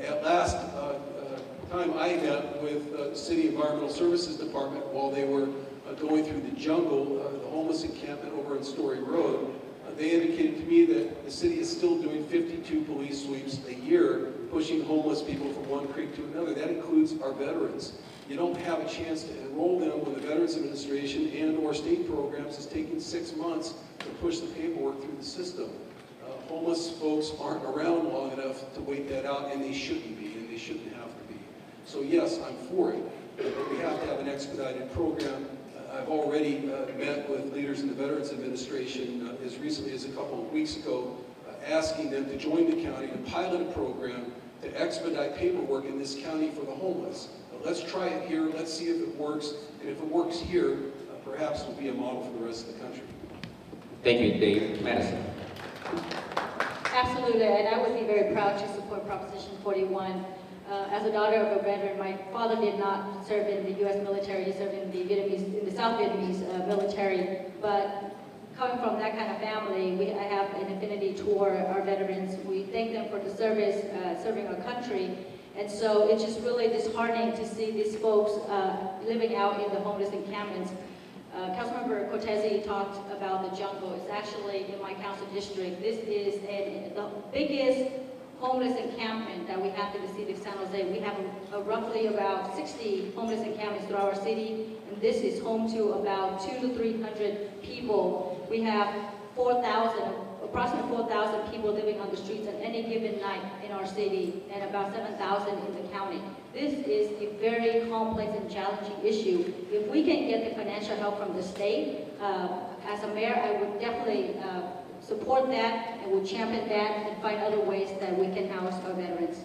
At last time I met with the City Environmental Services Department while they were going through the jungle, the homeless encampment over on Story Road, they indicated to me that the city is still doing 52 police sweeps a year, pushing homeless people from one creek to another. That includes our veterans. You don't have a chance to enroll them when the Veterans Administration and or state programs is taking 6 months to push the paperwork through the system. Homeless folks aren't around long enough to wait that out, and they shouldn't be, and they shouldn't have to be. So yes, I'm for it, but we have to have an expedited program. I've already met with leaders in the Veterans Administration as recently as a couple of weeks ago, asking them to join the county to pilot a program to expedite paperwork in this county for the homeless. Let's try it here, let's see if it works, and if it works here, perhaps it will be a model for the rest of the country. Thank you, Dave. Madison. Absolutely, and I would be very proud to support Proposition 41. As a daughter of a veteran, my father did not serve in the U.S. military. He served in the South Vietnamese military. But coming from that kind of family, I have an affinity toward our veterans. We thank them for the service, serving our country. And so it's just really disheartening to see these folks living out in the homeless encampments. Councilmember Cortese talked about the jungle. It's actually in my council district. This is the biggest homeless encampment that we have in the city of San Jose. We have roughly about 60 homeless encampments throughout our city, and this is home to about 200 to 300 people. We have approximately 4,000 people living on the streets at any given night in our city, and about 7,000 in the county. This is a very complex and challenging issue. If we can get the financial help from the state, as a mayor, I would definitely support that and would champion that and find other ways that we can house our veterans.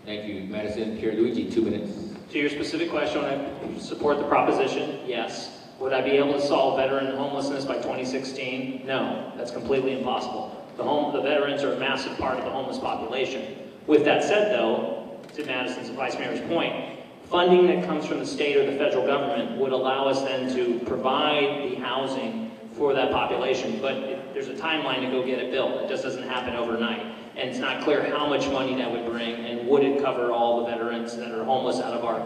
Thank you, Madison. Pierluigi, 2 minutes. To your specific question, I support the proposition, yes. Would I be able to solve veteran homelessness by 2016? No, that's completely impossible. The veterans are a massive part of the homeless population. With that said, though, to Madison's Vice Mayor's point, funding that comes from the state or the federal government would allow us then to provide the housing for that population. But there's a timeline to go get it built. It just doesn't happen overnight. And it's not clear how much money that would bring, and would it cover all the veterans that are homeless out of our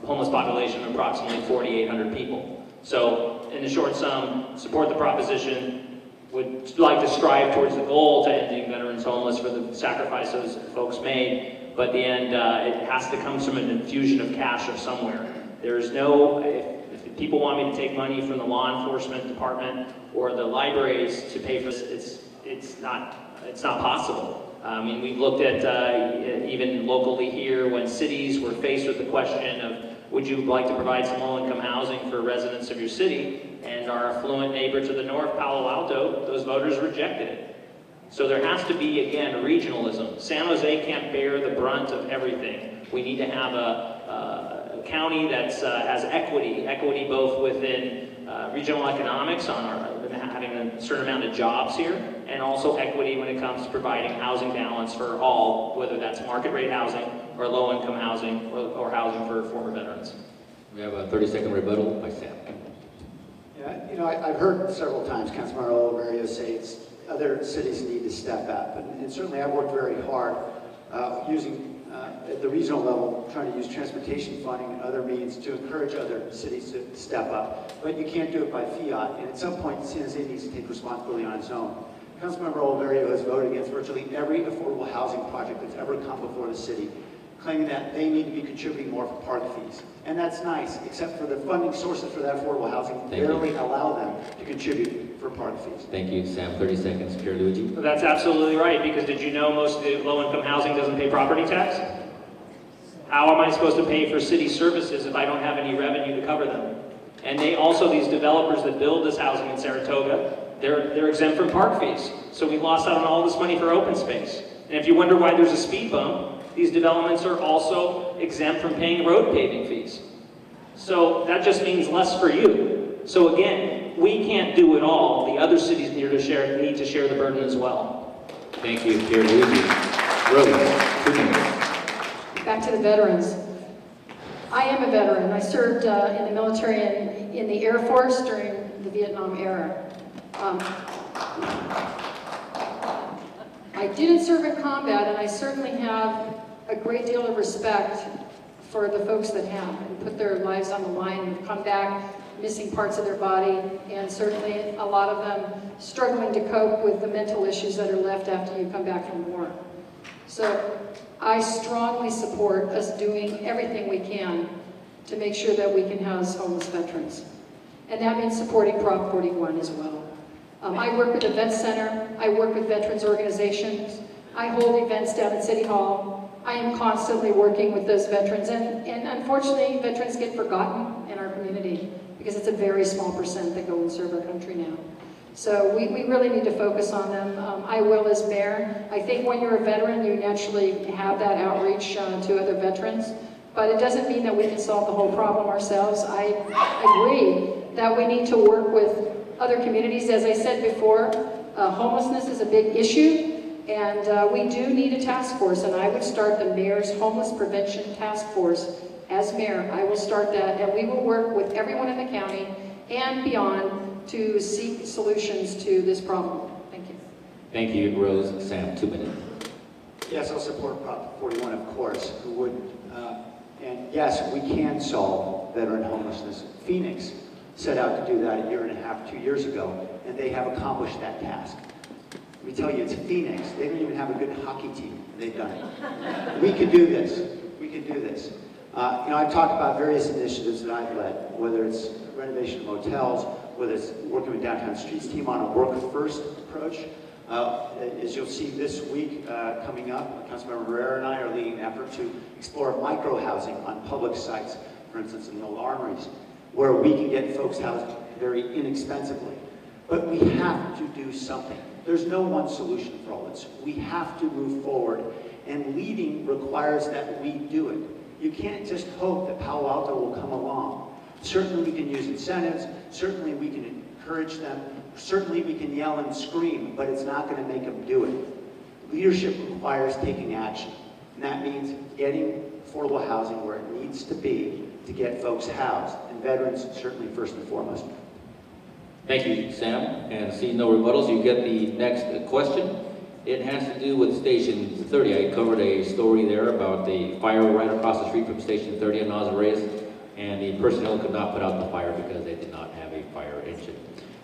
homeless population of approximately 4,800 people. So, in the short sum, support the proposition, would like to strive towards the goal to ending veterans homeless for the sacrifice those folks made, but at the end, it has to come from an infusion of cash of somewhere. There's no, if people want me to take money from the law enforcement department or the libraries to pay for this, it's not possible. I mean, we've looked at, even locally here, when cities were faced with the question of, would you like to provide some low-income housing for residents of your city? And our affluent neighbor to the north, Palo Alto, those voters rejected it. So there has to be, again, regionalism. San Jose can't bear the brunt of everything. We need to have a county that has equity both within regional economics on having a certain amount of jobs here, and also equity when it comes to providing housing balance for all, whether that's market rate housing or low-income housing or housing for former veterans. We have a 30-second rebuttal by Sam. Yeah, you know, I've heard several times Councilmember Oliverio say other cities need to step up, and certainly I've worked very hard using at the regional level, trying to use transportation funding and other means to encourage other cities to step up. But you can't do it by fiat, and at some point, San Jose needs to take responsibility on its own. Councilmember Oliverio has voted against virtually every affordable housing project that's ever come before the city, claiming that they need to be contributing more for park fees. And that's nice, except for the funding sources for that affordable housing barely allow them to contribute for park fees. Thank you, Sam. 30 seconds. Pierluigi. Well, that's absolutely right, because did you know most of the low-income housing doesn't pay property tax? How am I supposed to pay for city services if I don't have any revenue to cover them? And these developers that build this housing in Saratoga, they're exempt from park fees. So we lost out on all this money for open space. And if you wonder why there's a speed bump, these developments are also exempt from paying road paving fees. So that just means less for you. So again, we can't do it all. The other cities need to share the burden as well. Thank you, Pierluigi. Rose, 2 minutes. Back to the veterans. I am a veteran. I served in the military and in the Air Force during the Vietnam era. I didn't serve in combat, and I certainly have a great deal of respect for the folks that have and put their lives on the line and come back missing parts of their body, and certainly a lot of them struggling to cope with the mental issues that are left after you come back from war. So I strongly support us doing everything we can to make sure that we can house homeless veterans. And that means supporting Prop 41 as well. I work with the Vet Center, I work with veterans organizations, I hold events down at City Hall. I am constantly working with those veterans, and unfortunately veterans get forgotten in our community because it's a very small percent that go and serve our country now. So we really need to focus on them. I will as mayor. I think when you're a veteran, you naturally have that outreach to other veterans, but it doesn't mean that we can solve the whole problem ourselves. I agree that we need to work with other communities. As I said before, homelessness is a big issue, and we do need a task force, and I would start the Mayor's Homeless Prevention Task Force. As mayor, I will start that, and we will work with everyone in the county and beyond to seek solutions to this problem. Thank you. Thank you, Rose. Sam, 2 minutes. Yes, I'll support Prop 41, of course. Who wouldn't? And yes, we can solve veteran homelessness. Phoenix set out to do that a year and a half, 2 years ago, and they have accomplished that task. Let me tell you, it's Phoenix. They don't even have a good hockey team. They've done it. We can do this. We can do this. You know, I've talked about various initiatives that I've led, whether it's renovation of motels, whether it's working with Downtown Streets team on a work-first approach. As you'll see this week coming up, Councilmember Herrera and I are leading an effort to explore micro-housing on public sites, for instance in the old armories, where we can get folks housed very inexpensively. But we have to do something. There's no one solution for all this. We have to move forward, and leading requires that we do it. You can't just hope that Palo Alto will come along. Certainly we can use incentives, certainly we can encourage them, certainly we can yell and scream, but it's not going to make them do it. Leadership requires taking action, and that means getting affordable housing where it needs to be to get folks housed, and veterans certainly first and foremost. Thank you, Sam. And seeing no rebuttals, you get the next question. It has to do with Station 30. I covered a story there about the fire right across the street from Station 30 in Los Reyes, and the personnel could not put out the fire because they did not have a fire engine.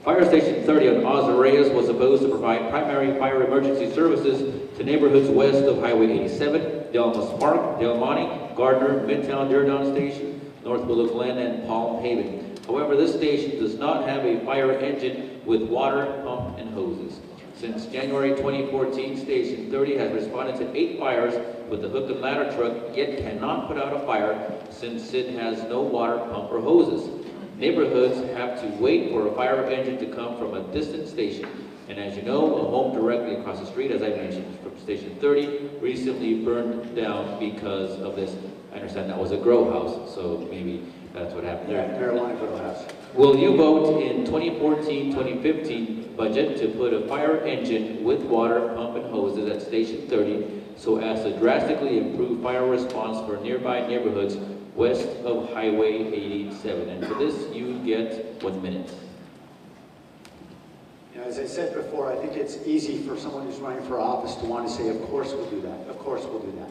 Fire Station 30 on Los Reyes was supposed to provide primary fire emergency services to neighborhoods west of Highway 87, Delmas Park, Del Monte, Gardner, Midtown Diridon Station, North Willow Glen, and Palm Haven. However, this station does not have a fire engine with water, pump, and hoses. Since January 2014, Station 30 has responded to 8 fires with the hook and ladder truck, yet cannot put out a fire since it has no water, pump, or hoses. Neighborhoods have to wait for a fire engine to come from a distant station. And as you know, a home directly across the street, as I mentioned, from Station 30, recently burned down because of this. I understand that was a grow house, so maybe that's what happened there. Yeah, marijuana grow house. Will you vote in 2014-2015 budget to put a fire engine with water, pump, and hoses at Station 30 so as to drastically improve fire response for nearby neighborhoods west of Highway 87? And for this, you get 1 minute. You know, as I said before, I think it's easy for someone who's running for office to want to say, of course we'll do that, of course we'll do that.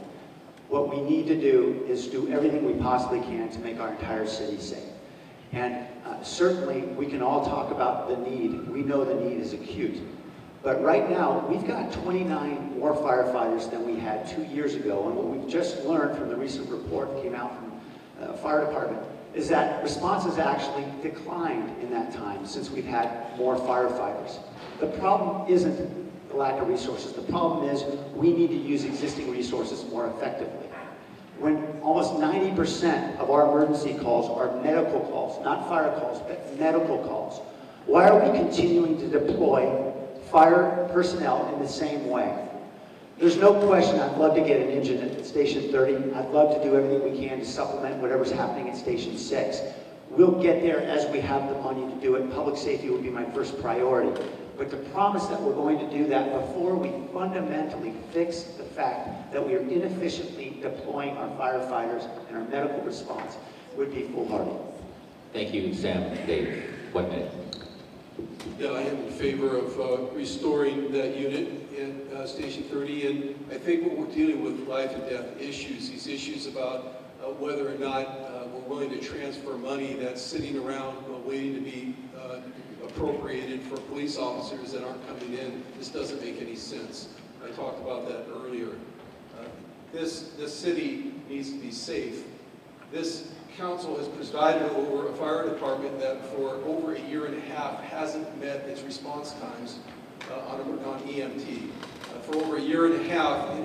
What we need to do is do everything we possibly can to make our entire city safe. And certainly we can all talk about the need. We know the need is acute. But right now, we've got 29 more firefighters than we had 2 years ago. And what we've just learned from the recent report that came out from the fire department is that response has actually declined in that time since we've had more firefighters. The problem isn't the lack of resources. The problem is we need to use existing resources more effectively. When almost 90% of our emergency calls are medical calls, not fire calls, but medical calls, why are we continuing to deploy fire personnel in the same way? There's no question I'd love to get an engine at Station 30. I'd love to do everything we can to supplement whatever's happening at Station 6. We'll get there as we have the money to do it. Public safety would be my first priority. But to promise that we're going to do that before we fundamentally fix the fact that we are inefficiently deploying our firefighters and our medical response would be foolhardy. Thank you, Sam. Dave, 1 minute. Yeah, I am in favor of restoring that unit at Station 30, and I think what we're dealing with life and death issues, these issues about whether or not we're willing to transfer money that's sitting around waiting to be appropriated for police officers that aren't coming in. This doesn't make any sense. I talked about that earlier. This city needs to be safe. This council has presided over a fire department that for over 1.5 years hasn't met its response times on EMT. For over 1.5 years, it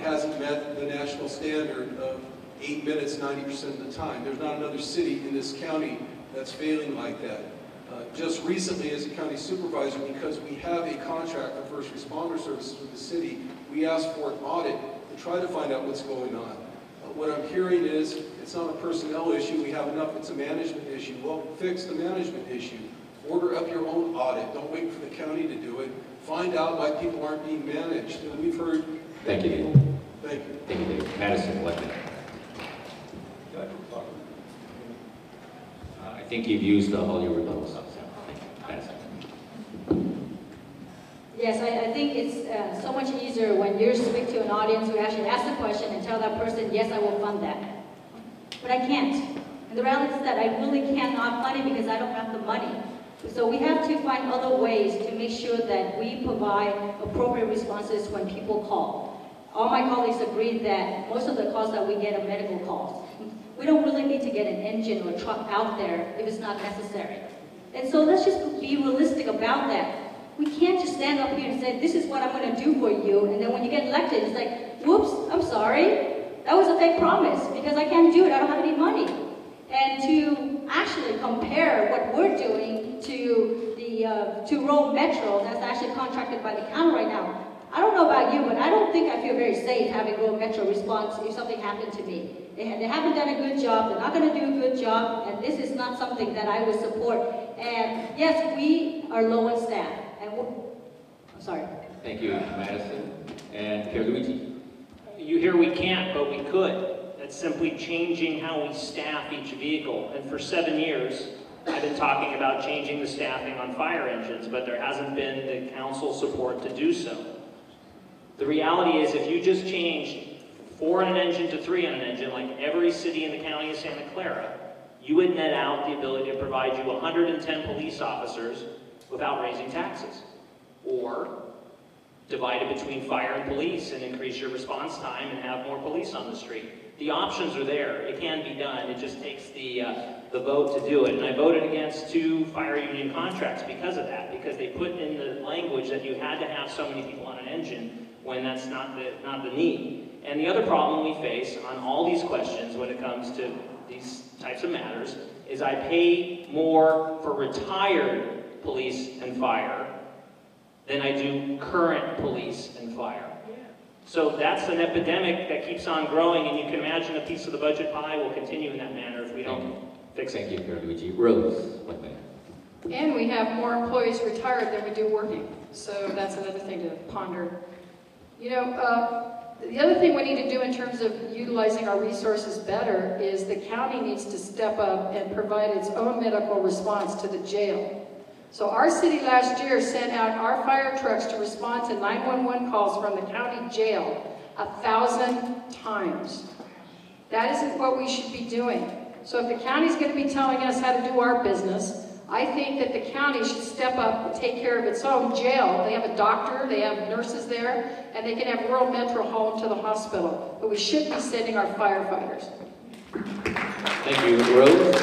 hasn't met the national standard of 8 minutes 90% of the time. There's not another city in this county that's failing like that. Just recently, as a county supervisor, because we have a contract for first responder services with the city, we asked for an audit to try to find out what's going on. What I'm hearing is it's not a personnel issue, we have enough, it's a management issue. Well, fix the management issue. Order up your own audit. Don't wait for the county to do it. Find out why people aren't being managed. And we've heard... Thank you, Dave. Thank you. Thank you, Dave. Madison, 1 minute. I think you've used all your rebuttals. Madison. Yes, I think it's so much easier when you speak to an audience who actually asks the question and tell that person, yes, I will fund that. But I can't. And the reality is that I really cannot fund it because I don't have the money. So we have to find other ways to make sure that we provide appropriate responses when people call. All my colleagues agree that most of the calls that we get are medical calls. We don't really need to get an engine or truck out there if it's not necessary. And so let's just be realistic about that. We can't just stand up here and say, this is what I'm going to do for you, and then when you get elected, it's like, whoops, I'm sorry. That was a fake promise, because I can't do it, I don't have any money. And to actually compare what we're doing to the to Rome Metro, that's actually contracted by the county right now. I don't know about you, but I don't think I feel very safe having Rome Metro respond if something happened to me. They haven't done a good job, they're not going to do a good job, and this is not something that I would support. And yes, we are low on staff. And I'm sorry. Thank you, Madison. And Pierluigi. You hear we can't, but we could. That's simply changing how we staff each vehicle. And for 7 years, I've been talking about changing the staffing on fire engines, but there hasn't been the council support to do so. The reality is, if you just changed 4 on an engine to 3 on an engine, like every city in the county of Santa Clara, you would net out the ability to provide you 110 police officers without raising taxes. Or divide it between fire and police and increase your response time and have more police on the street. The options are there. It can be done. It just takes the vote to do it. And I voted against 2 fire union contracts because of that, because they put in the language that you had to have so many people on an engine when that's not the need. And the other problem we face on all these questions when it comes to these types of matters is I pay more for retired police and fire than I do current police and fire. So that's an epidemic that keeps on growing, and you can imagine a piece of the budget pie will continue in that manner if we don't fix it. Thank you, Pierluigi. Rose, 1 minute. And we have more employees retired than we do working. So that's another thing to ponder. You know, the other thing we need to do in terms of utilizing our resources better is the county needs to step up and provide its own medical response to the jail. So our city last year sent out our fire trucks to respond to 911 calls from the county jail 1,000 times. That isn't what we should be doing. So if the county's going to be telling us how to do our business, I think that the county should step up and take care of its own jail. They have a doctor, they have nurses there, and they can have rural metro home to the hospital. But we should be sending our firefighters. Thank you, Rose.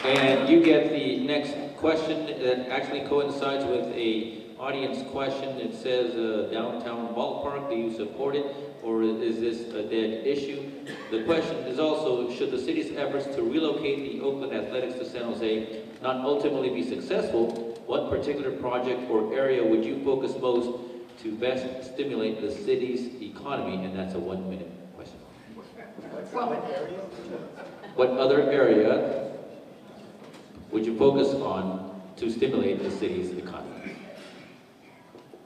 And you get the next question that actually coincides with a audience question. It says downtown ballpark, do you support it, or is this a dead issue? The question is also, should the city's efforts to relocate the Oakland Athletics to San Jose not ultimately be successful, what particular project or area would you focus most to best stimulate the city's economy? And that's a 1 minute question. What other area would you focus on to stimulate the city's economy?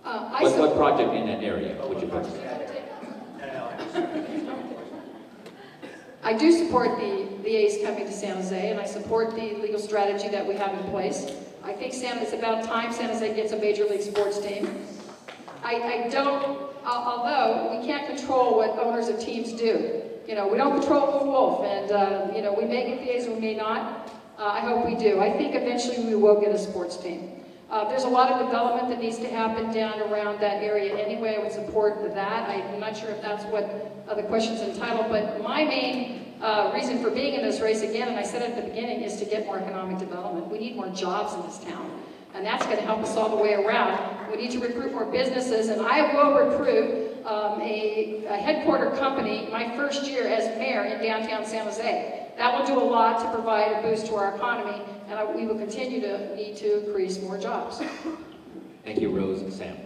What project in that area would you focus on? I do support the A's coming to San Jose, and I support the legal strategy that we have in place. I think it's about time San Jose gets a major league sports team. I don't, although we can't control what owners of teams do. You know, we don't control the wolf, and you know, we may get the A's, we may not. I hope we do. I think eventually we will get a sports team. There's a lot of development that needs to happen down around that area anyway. I would support that. I'm not sure if that's what the question's entitled, but my main reason for being in this race, again, and I said it at the beginning, is to get more economic development. We need more jobs in this town, and that's going to help us all the way around. We need to recruit more businesses, and I will recruit a headquarter company my first year as mayor in downtown San Jose. That will do a lot to provide a boost to our economy, and we will continue to need to increase more jobs. Thank you, Rose and Sam.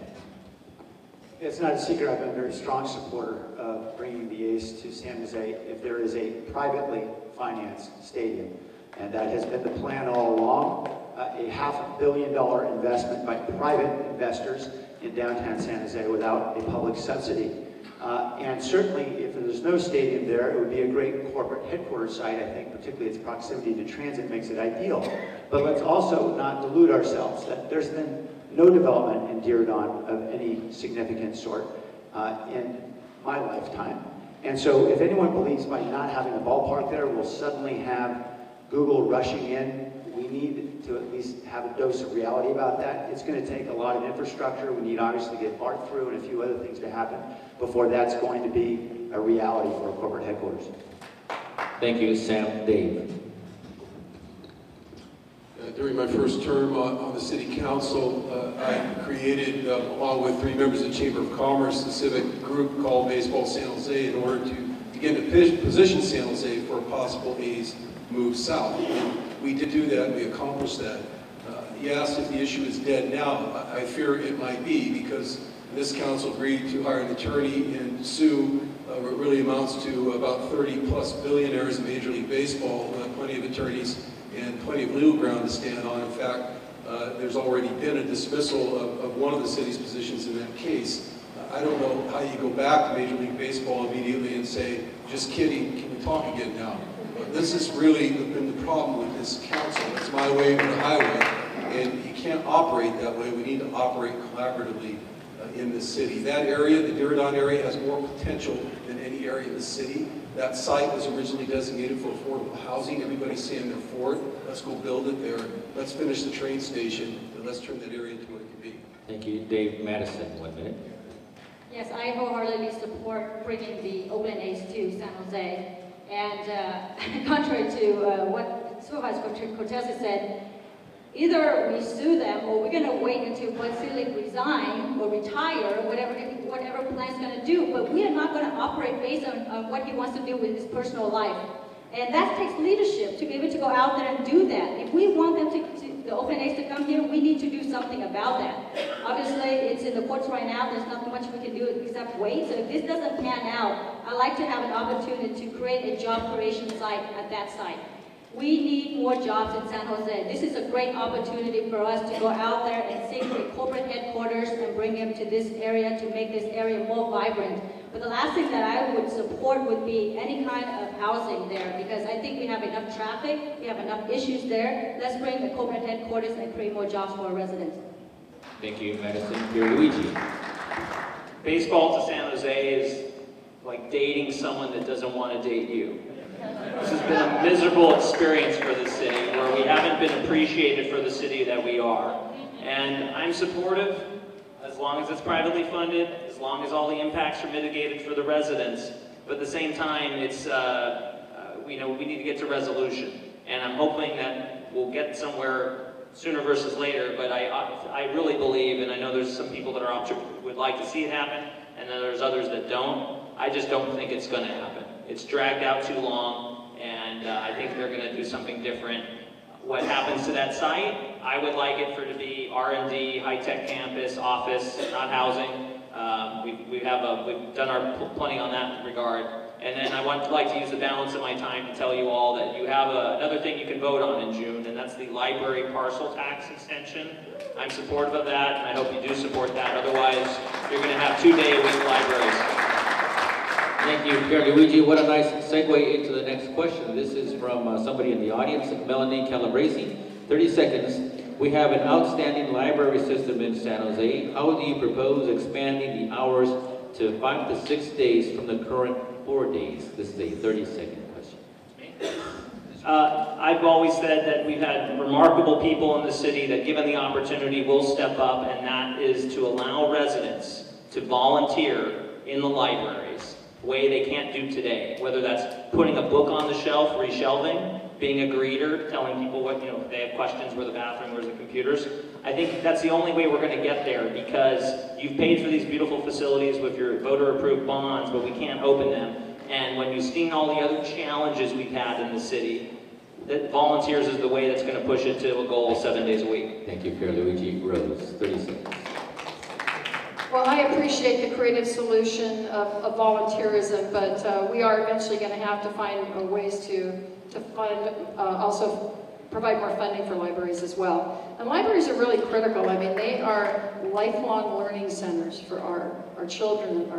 It's not a secret, I've been a very strong supporter of bringing the A's to San Jose if there is a privately financed stadium. And that has been the plan all along, a $500 million investment by private investors in downtown San Jose without a public subsidy. And certainly, if there's no stadium there, it would be a great corporate headquarters site. I think particularly its proximity to transit makes it ideal. But let's also not delude ourselves that there's been no development in Diridon of any significant sort in my lifetime. And so if anyone believes by not having a ballpark there, we'll suddenly have Google rushing in, we need to at least have a dose of reality about that. It's going to take a lot of infrastructure. We need obviously to get BART through and a few other things to happen before that's going to be a reality for corporate headquarters. Thank you, Sam. Dave. During my first term on the City Council, I created, along with 3 members of the Chamber of Commerce, a civic group called Baseball San Jose in order to begin to position San Jose for a possible A's move south. And we did do that, we accomplished that. You asked if the issue is dead now. I fear it might be, because this council agreed to hire an attorney and sue what really amounts to about 30+ billionaires in Major League Baseball, plenty of attorneys and plenty of legal ground to stand on. In fact, there's already been a dismissal of one of the city's positions in that case. I don't know how you go back to Major League Baseball immediately and say, just kidding, can we talk again now? But this has really been the problem with this council. It's my way or the highway, and you can't operate that way. We need to operate collaboratively in the city. That area, the Diridon area, has more potential than any area in the city. That site was originally designated for affordable housing. Everybody's saying they're for it. Let's go build it there. Let's finish the train station, and let's turn that area into what it can be. Thank you. Dave Madison, 1 minute. Yes, I wholeheartedly support bringing the Oakland A's to San Jose. And contrary to what Supervisor Cortese said, either we sue them or we're going to wait until Bud Selig resign or retire, whatever plan's going to do. But we are not going to operate based on what he wants to do with his personal life. And that takes leadership to be able to go out there and do that. If we want them the Oakland A's to come here, we need to do something about that. Obviously, it's in the courts right now. There's not much we can do except wait. So if this doesn't pan out, I'd like to have an opportunity to create a job creation site at that site. We need more jobs in San Jose. This is a great opportunity for us to go out there and seek for corporate headquarters and bring them to this area to make this area more vibrant. But the last thing that I would support would be any kind of housing there, because I think we have enough traffic, we have enough issues there. Let's bring the corporate headquarters and create more jobs for our residents. Thank you, Madison. Pierluigi. Baseball to San Jose is like dating someone that doesn't want to date you. This has been a miserable experience for the city, where we haven't been appreciated for the city that we are. And I'm supportive, as long as it's privately funded, as long as all the impacts are mitigated for the residents. But at the same time, it's, we need to get to resolution. And I'm hoping that we'll get somewhere sooner versus later, but I really believe, and I know there's some people that would like to see it happen, and then there's others that don't. I just don't think it's going to happen. It's dragged out too long, and I think they're going to do something different. What happens to that site? I would like it for it to be R&D, high-tech campus, office, not housing. We've done our plenty on that regard. And then I would like to use the balance of my time to tell you all that you have another thing you can vote on in June, and that's the library parcel tax extension. I'm supportive of that, and I hope you do support that. Otherwise, you're going to have 2-day-a-week libraries. Thank you, Pierluigi. What a nice segue into the next question. This is from somebody in the audience, Melanie Calabresi. 30 seconds. We have an outstanding library system in San Jose. How do you propose expanding the hours to 5 to 6 days from the current 4 days? This is a 30-second question. I've always said that we've had remarkable people in the city that, given the opportunity, will step up, and that is to allow residents to volunteer in the libraries the way they can't do today, whether that's putting a book on the shelf, reshelving, being a greeter, telling people what, if they have questions, where the bathroom, where's the computers. I think that's the only way we're going to get there, because you've paid for these beautiful facilities with your voter-approved bonds, but we can't open them. And when you've seen all the other challenges we've had in the city, that volunteers is the way that's going to push it to a goal of 7 days a week. Thank you, Pierluigi. Rose, 30 seconds. Well, I appreciate the creative solution of volunteerism, but we are eventually going to have to find ways to fund, also provide more funding for libraries as well. And libraries are really critical. I mean, they are lifelong learning centers for our children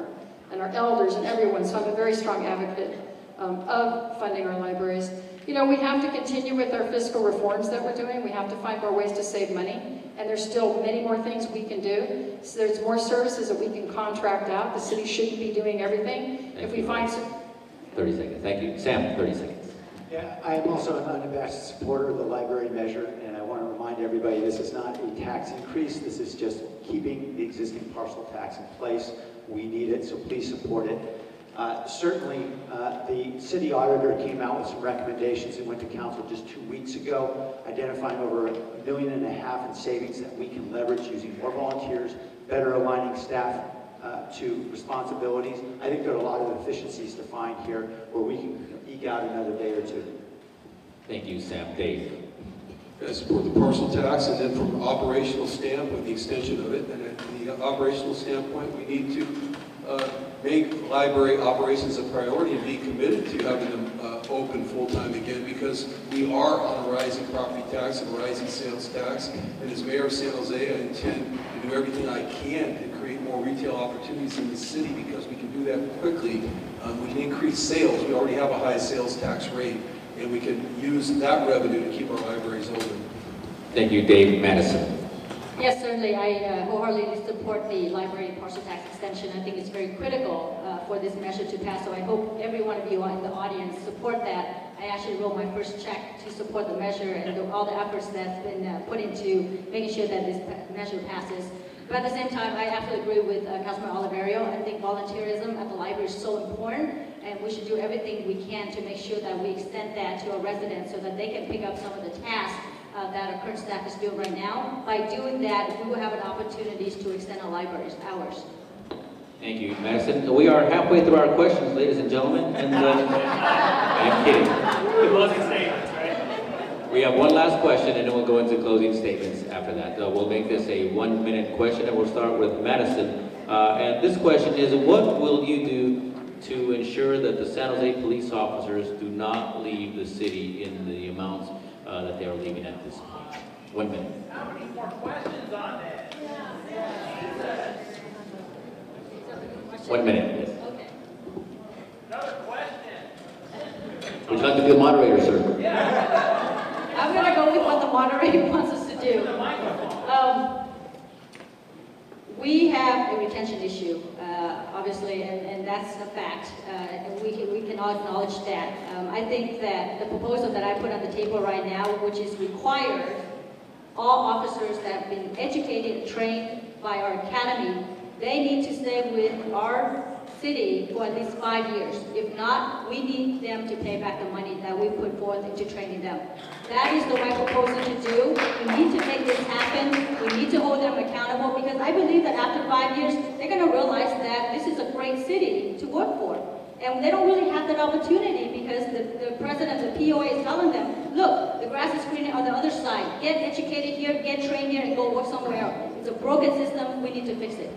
and our elders and everyone, so I'm a very strong advocate of funding our libraries. We have to continue with our fiscal reforms that we're doing. We have to find more ways to save money, and there's still many more things we can do. So there's more services that we can contract out. The city shouldn't be doing everything. If we find some... 30 seconds. Thank you. Sam, 30 seconds. Yeah, I am also an unabashed supporter of the library measure, and I want to remind everybody this is not a tax increase. This is just keeping the existing parcel tax in place. We need it, so please support it. Certainly, the city auditor came out with some recommendations and went to council just 2 weeks ago, identifying over $1.5 million in savings that we can leverage using more volunteers, better aligning staff to responsibilities. I think there are a lot of efficiencies to find here where we can eke out another day or two. Thank you, Sam. Dave. I support the parcel tax, and then from an operational standpoint, the extension of it, and at the operational standpoint, we need to make library operations a priority and be committed to having them open full-time again, because we are on a rising property tax and a rising sales tax. And as mayor of San Jose, I intend to do everything I can to create more retail opportunities in the city, because we can do that quickly. We can increase sales. We already have a high sales tax rate, and we can use that revenue to keep our libraries open. Thank you, Dave. Madison. Yes, certainly. I wholeheartedly support the library parcel tax extension. I think it's very critical for this measure to pass, so I hope every one of you in the audience support that. I actually wrote my first check to support the measure and all the efforts that's been put into making sure that this measure passes. But at the same time, I absolutely agree with Councilman Oliverio. I think volunteerism at the library is so important, and we should do everything we can to make sure that we extend that to our residents so that they can pick up some of the tasks that our current staff is doing right now. By doing that, we will have an opportunity to extend our library's hours. Thank you, Madison. We are halfway through our questions, ladies and gentlemen, and I'm kidding. Closing statements, right? We have one last question, and then we'll go into closing statements after that. We'll make this a 1-minute question, and we'll start with Madison. And this question is, what will you do to ensure that the San Jose police officers do not leave the city in the amounts that they are leaving at this point? 1 minute. How many more questions on that? 1 minute, yes. Okay. Another question. Would you like to be a moderator, sir? Yeah. I'm going to go with what the moderator wants us to do. The microphone. We have a retention issue, obviously, and that's a fact, and we can all acknowledge that. I think that the proposal that I put on the table right now, which is required all officers that have been educated and trained by our academy, they need to stay with our city for at least 5 years. If not, we need them to pay back the money that we put forth into training them. That is the right proposal to do. We need to make this happen. We need to hold them accountable, because I believe that after 5 years, they're going to realize that this is a great city to work for. And they don't really have that opportunity, because the president of the POA is telling them, look, the grass is greener on the other side. Get educated here, get trained here, and go work somewhere else. It's a broken system. We need to fix it.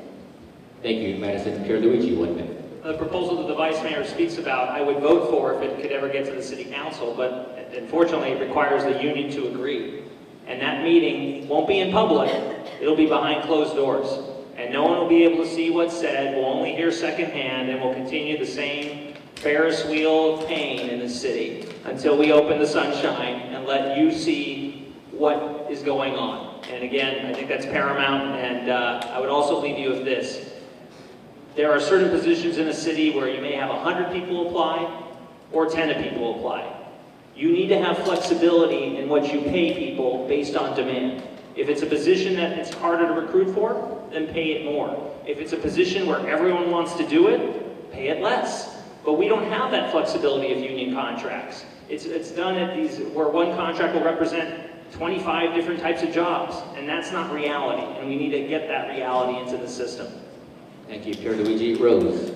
Thank you, Madison. Pierluigi, 1 minute. The proposal that the vice mayor speaks about, I would vote for if it could ever get to the city council, but unfortunately it requires the union to agree. And that meeting won't be in public, it'll be behind closed doors. And no one will be able to see what's said, we'll only hear secondhand, and we'll continue the same Ferris wheel of pain in the city until we open the sunshine and let you see what is going on. And again, I think that's paramount, and I would also leave you with this. There are certain positions in a city where you may have 100 people apply or 10 people apply. You need to have flexibility in what you pay people based on demand. If it's a position that it's harder to recruit for, then pay it more. If it's a position where everyone wants to do it, pay it less. But we don't have that flexibility of union contracts. It's done at these, where one contract will represent 25 different types of jobs, and that's not reality, and we need to get that reality into the system. Thank you, Pierluigi. Rose.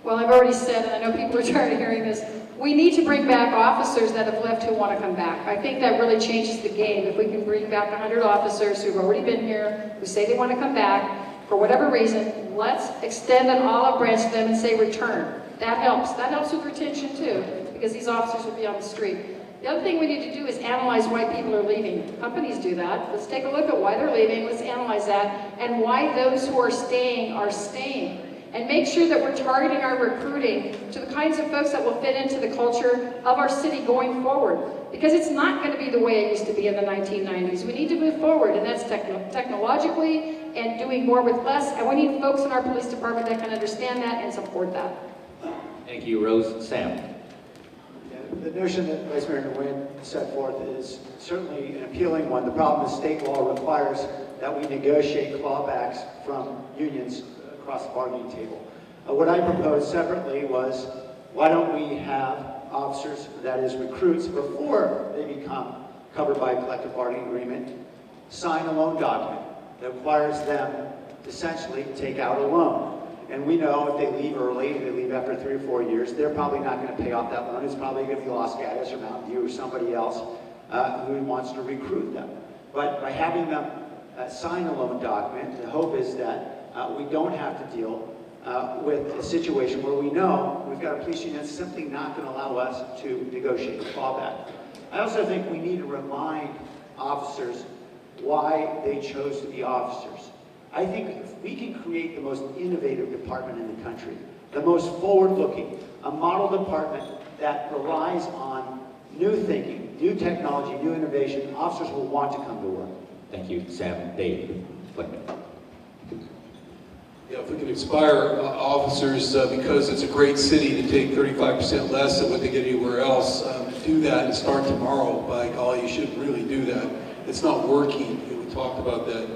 Well, I've already said, and I know people are tired of hearing this, we need to bring back officers that have left who want to come back. I think that really changes the game. If we can bring back 100 officers who've already been here, who say they want to come back, for whatever reason, let's extend an olive branch to them and say return. That helps. That helps with retention too, because these officers will be on the street. The other thing we need to do is analyze why people are leaving. Companies do that. Let's take a look at why they're leaving. Let's analyze that, and why those who are staying are staying. And make sure that we're targeting our recruiting to the kinds of folks that will fit into the culture of our city going forward. Because it's not going to be the way it used to be in the 1990s. We need to move forward, and that's technologically and doing more with less. And we need folks in our police department that can understand that and support that. Thank you, Rose. Sam. The notion that Vice Mayor Nguyen set forth is certainly an appealing one. The problem is state law requires that we negotiate clawbacks from unions across the bargaining table. What I proposed separately was, why don't we have officers, that is recruits, before they become covered by a collective bargaining agreement, sign a loan document that requires them to essentially take out a loan. And we know if they leave early, they leave after 3 or 4 years, they're probably not going to pay off that loan. It's probably going to be Los Gatos or Mountain View or somebody else who wants to recruit them. But by having them sign a loan document, the hope is that we don't have to deal with a situation where we know we've got a police union that's simply not going to allow us to negotiate a fallback. I also think we need to remind officers why they chose to be officers. I think if we can create the most innovative department in the country, the most forward-looking, a model department that relies on new thinking, new technology, new innovation, officers will want to come to work. Thank you, Sam. Dave. Yeah, if we can inspire officers, because it's a great city, to take 35% less than what they get anywhere else, do that and start tomorrow. By golly, you should really do that. It's not working. We talked about that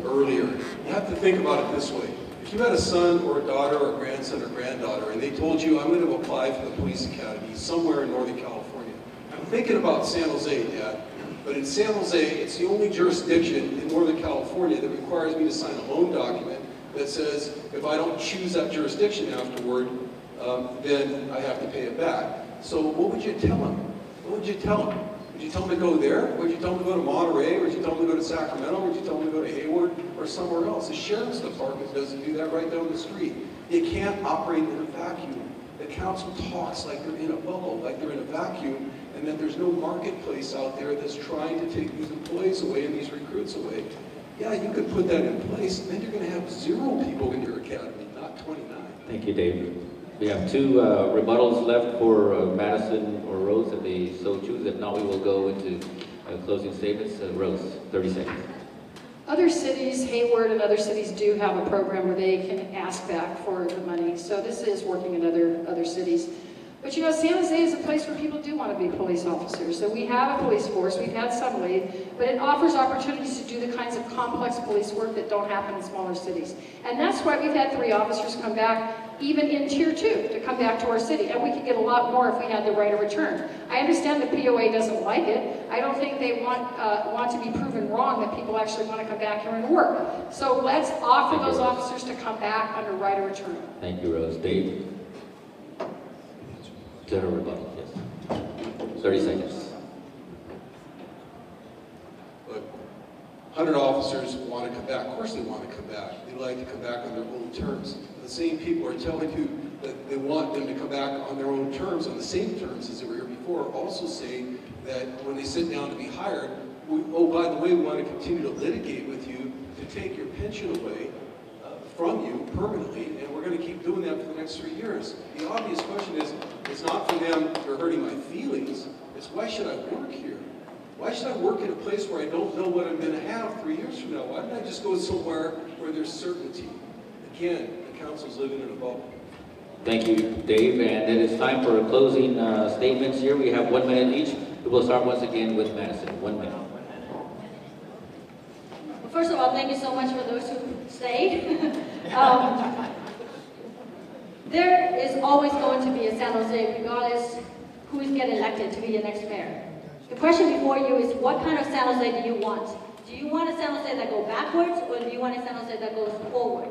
earlier. You have to think about it this way. If you had a son or a daughter or a grandson or granddaughter and they told you, I'm going to apply for the police academy somewhere in Northern California. I'm thinking about San Jose, Dad. But in San Jose, it's the only jurisdiction in Northern California that requires me to sign a loan document that says if I don't choose that jurisdiction afterward, then I have to pay it back. So what would you tell them? What would you tell them? Would you tell them to go there? Would you tell them to go to Monterey? Would you tell them to go to Sacramento? Would you tell them to go to Hayward or somewhere else? The sheriff's department doesn't do that right down the street. You can't operate in a vacuum. The council talks like they're in a bubble, like they're in a vacuum, and that there's no marketplace out there that's trying to take these employees away and these recruits away. Yeah, you could put that in place, and then you're going to have 0 people in your academy, not 29. Thank you, Dave. We have 2 rebuttals left for Madison or Rose if they so choose. If not, we will go into closing statements. Rose, 30 seconds. Other cities, Hayward and other cities, do have a program where they can ask back for the money. So this is working in other cities. But you know, San Jose is a place where people do want to be police officers. So we have a police force, we've had some leave, but it offers opportunities to do the kinds of complex police work that don't happen in smaller cities. And that's why we've had 3 officers come back, even in Tier 2, to come back to our city. And we could get a lot more if we had the right of return. I understand the POA doesn't like it. I don't think they want to be proven wrong that people actually want to come back here and work. So let's offer those officers to come back under right of return. Thank you, Rose. Dave? General rebuttal, yes. 30 seconds. Look, 100 officers want to come back. Of course they want to come back. They like to come back on their own terms. The same people are telling you that they want them to come back on their own terms, on the same terms as they were here before, also saying that when they sit down to be hired, oh, by the way, we want to continue to litigate with you to take your pension away from you permanently, and we're going to keep doing that for the next 3 years. The obvious question is, it's not for them, they're hurting my feelings, it's why should I work here? Why should I work in a place where I don't know what I'm going to have 3 years from now? Why don't I just go somewhere where there's certainty? Again, the council's living in a bubble. Thank you, Dave, and it is time for closing statements here. We have 1 minute each. We will start once again with Madison. 1 minute. First of all, thank you so much for those who stayed. There is always going to be a San Jose, regardless who is getting elected to be your next mayor. The question before you is, what kind of San Jose do you want? Do you want a San Jose that goes backwards, or do you want a San Jose that goes forward?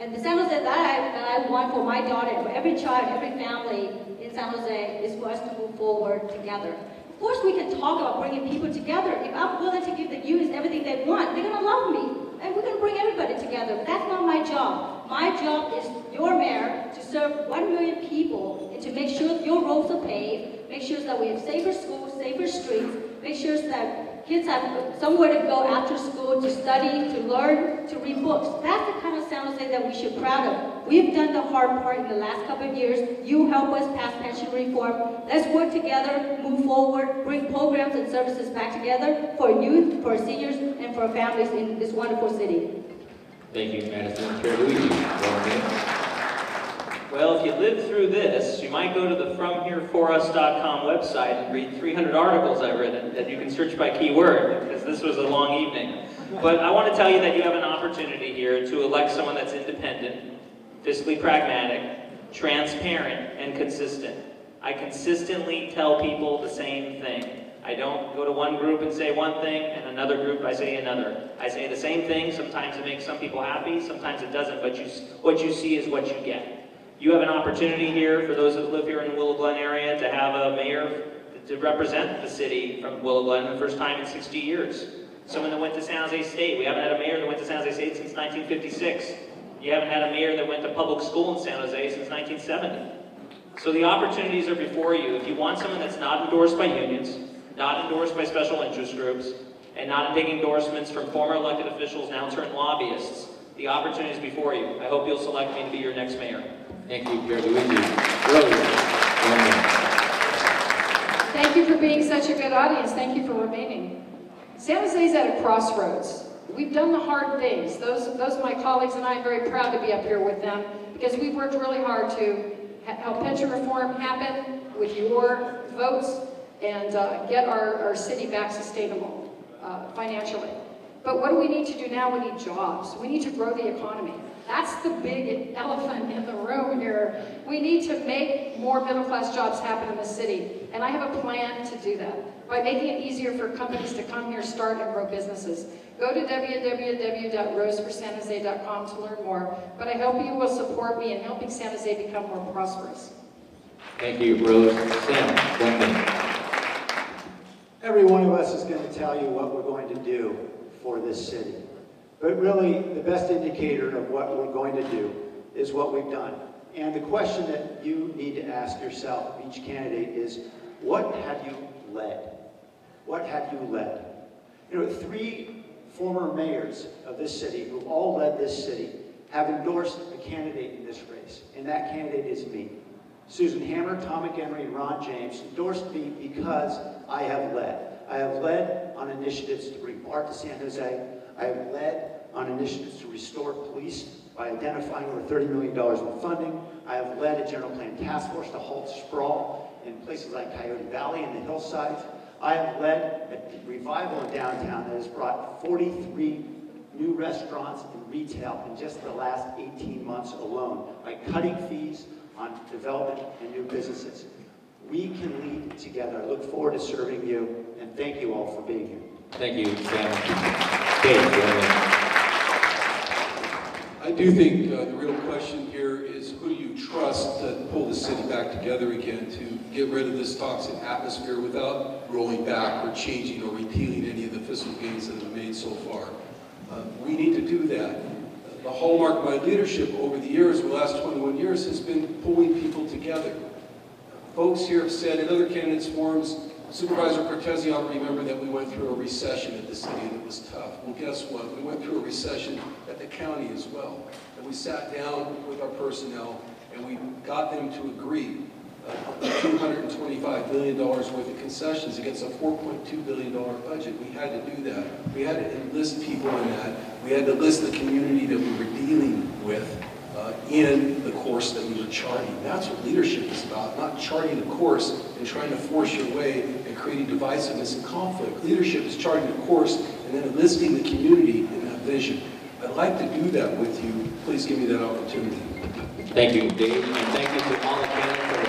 And the San Jose that I want for my daughter, for every child, every family in San Jose, is for us to move forward together. Of course, we can talk about bringing people together. If I'm willing to give the youth everything they want, they're going to love me. And we're going to bring everybody together. But that's not my job. My job is your mayor to serve 1 million people and to make sure that your roads are paved, make sure that we have safer schools, safer streets, make sure that kids have somewhere to go after school to study, to learn, to read books. That's the kind of San Jose that we should be proud of. We've done the hard part in the last couple of years. You help us pass pension reform. Let's work together, move forward, bring programs and services back together for youth, for seniors, and for families in this wonderful city. Thank you, Madison. Pierluigi. Well, if you lived through this, you might go to the FromHereForUs.com website and read 300 articles I've written that you can search by keyword, because this was a long evening. But I want to tell you that you have an opportunity here to elect someone that's independent, fiscally pragmatic, transparent, and consistent. I consistently tell people the same thing. I don't go to one group and say one thing, and another group I say another. I say the same thing. Sometimes it makes some people happy, sometimes it doesn't, but what you see is what you get. You have an opportunity here, for those that live here in the Willow Glen area, to have a mayor to represent the city from Willow Glen for the first time in 60 years. Someone that went to San Jose State. We haven't had a mayor that went to San Jose State since 1956. You haven't had a mayor that went to public school in San Jose since 1970. So the opportunities are before you. If you want someone that's not endorsed by unions, not endorsed by special interest groups, and not taking endorsements from former elected officials, now turned lobbyists, the opportunity is before you. I hope you'll select me to be your next mayor. Thank you, Pierluigi. Rose. Thank you for being such a good audience. Thank you for remaining. San Jose's at a crossroads. We've done the hard things. Those of my colleagues and I are very proud to be up here with them because we've worked really hard to help pension reform happen with your votes and get our city back sustainable financially. But what do we need to do now? We need jobs. We need to grow the economy. That's the big elephant in the room here. We need to make more middle-class jobs happen in the city. And I have a plan to do that by making it easier for companies to come here, start, and grow businesses. Go to www.roseforsanjose.com to learn more. But I hope you will support me in helping San Jose become more prosperous. Thank you, Rose. Sam, 1 minute. Every one of us is going to tell you what we're going to do for this city. But really, the best indicator of what we're going to do is what we've done. And the question that you need to ask yourself, each candidate, is what have you led? What have you led? You know, 3 former mayors of this city who all led this city have endorsed a candidate in this race, and that candidate is me. Susan Hammer, Tom McHenry, and Ron James endorsed me because I have led. I have led on initiatives to bring BART to San Jose. I have led on initiatives to restore police by identifying over $30 million in funding. I have led a general plan task force to halt sprawl in places like Coyote Valley and the hillsides. I have led a revival in downtown that has brought 43 new restaurants and retail in just the last 18 months alone by cutting fees on development and new businesses. We can lead together. I look forward to serving you, and thank you all for being here. Thank you, Sam. Dave, I do think the real question here is who do you trust to pull the city back together again to get rid of this toxic atmosphere without rolling back or changing or repealing any of the fiscal gains that have been made so far. We need to do that. The hallmark of my leadership over the years, the last 21 years, has been pulling people together. Folks here have said in other candidates' forums, Supervisor Cortese ought to remember that we went through a recession at the city and it was tough. Well, guess what? We went through a recession at the county as well. And we sat down with our personnel and we got them to agree $225 billion worth of concessions against a $4.2 billion budget. We had to do that. We had to enlist people in that. We had to enlist the community that we were dealing with in the course that we were charting. That's what leadership is about, not charting a course and trying to force your way and creating divisiveness and conflict. Leadership is charting a course and then enlisting the community in that vision. I'd like to do that with you. Please give me that opportunity. Thank you, Dave, and thank you to all the candidates.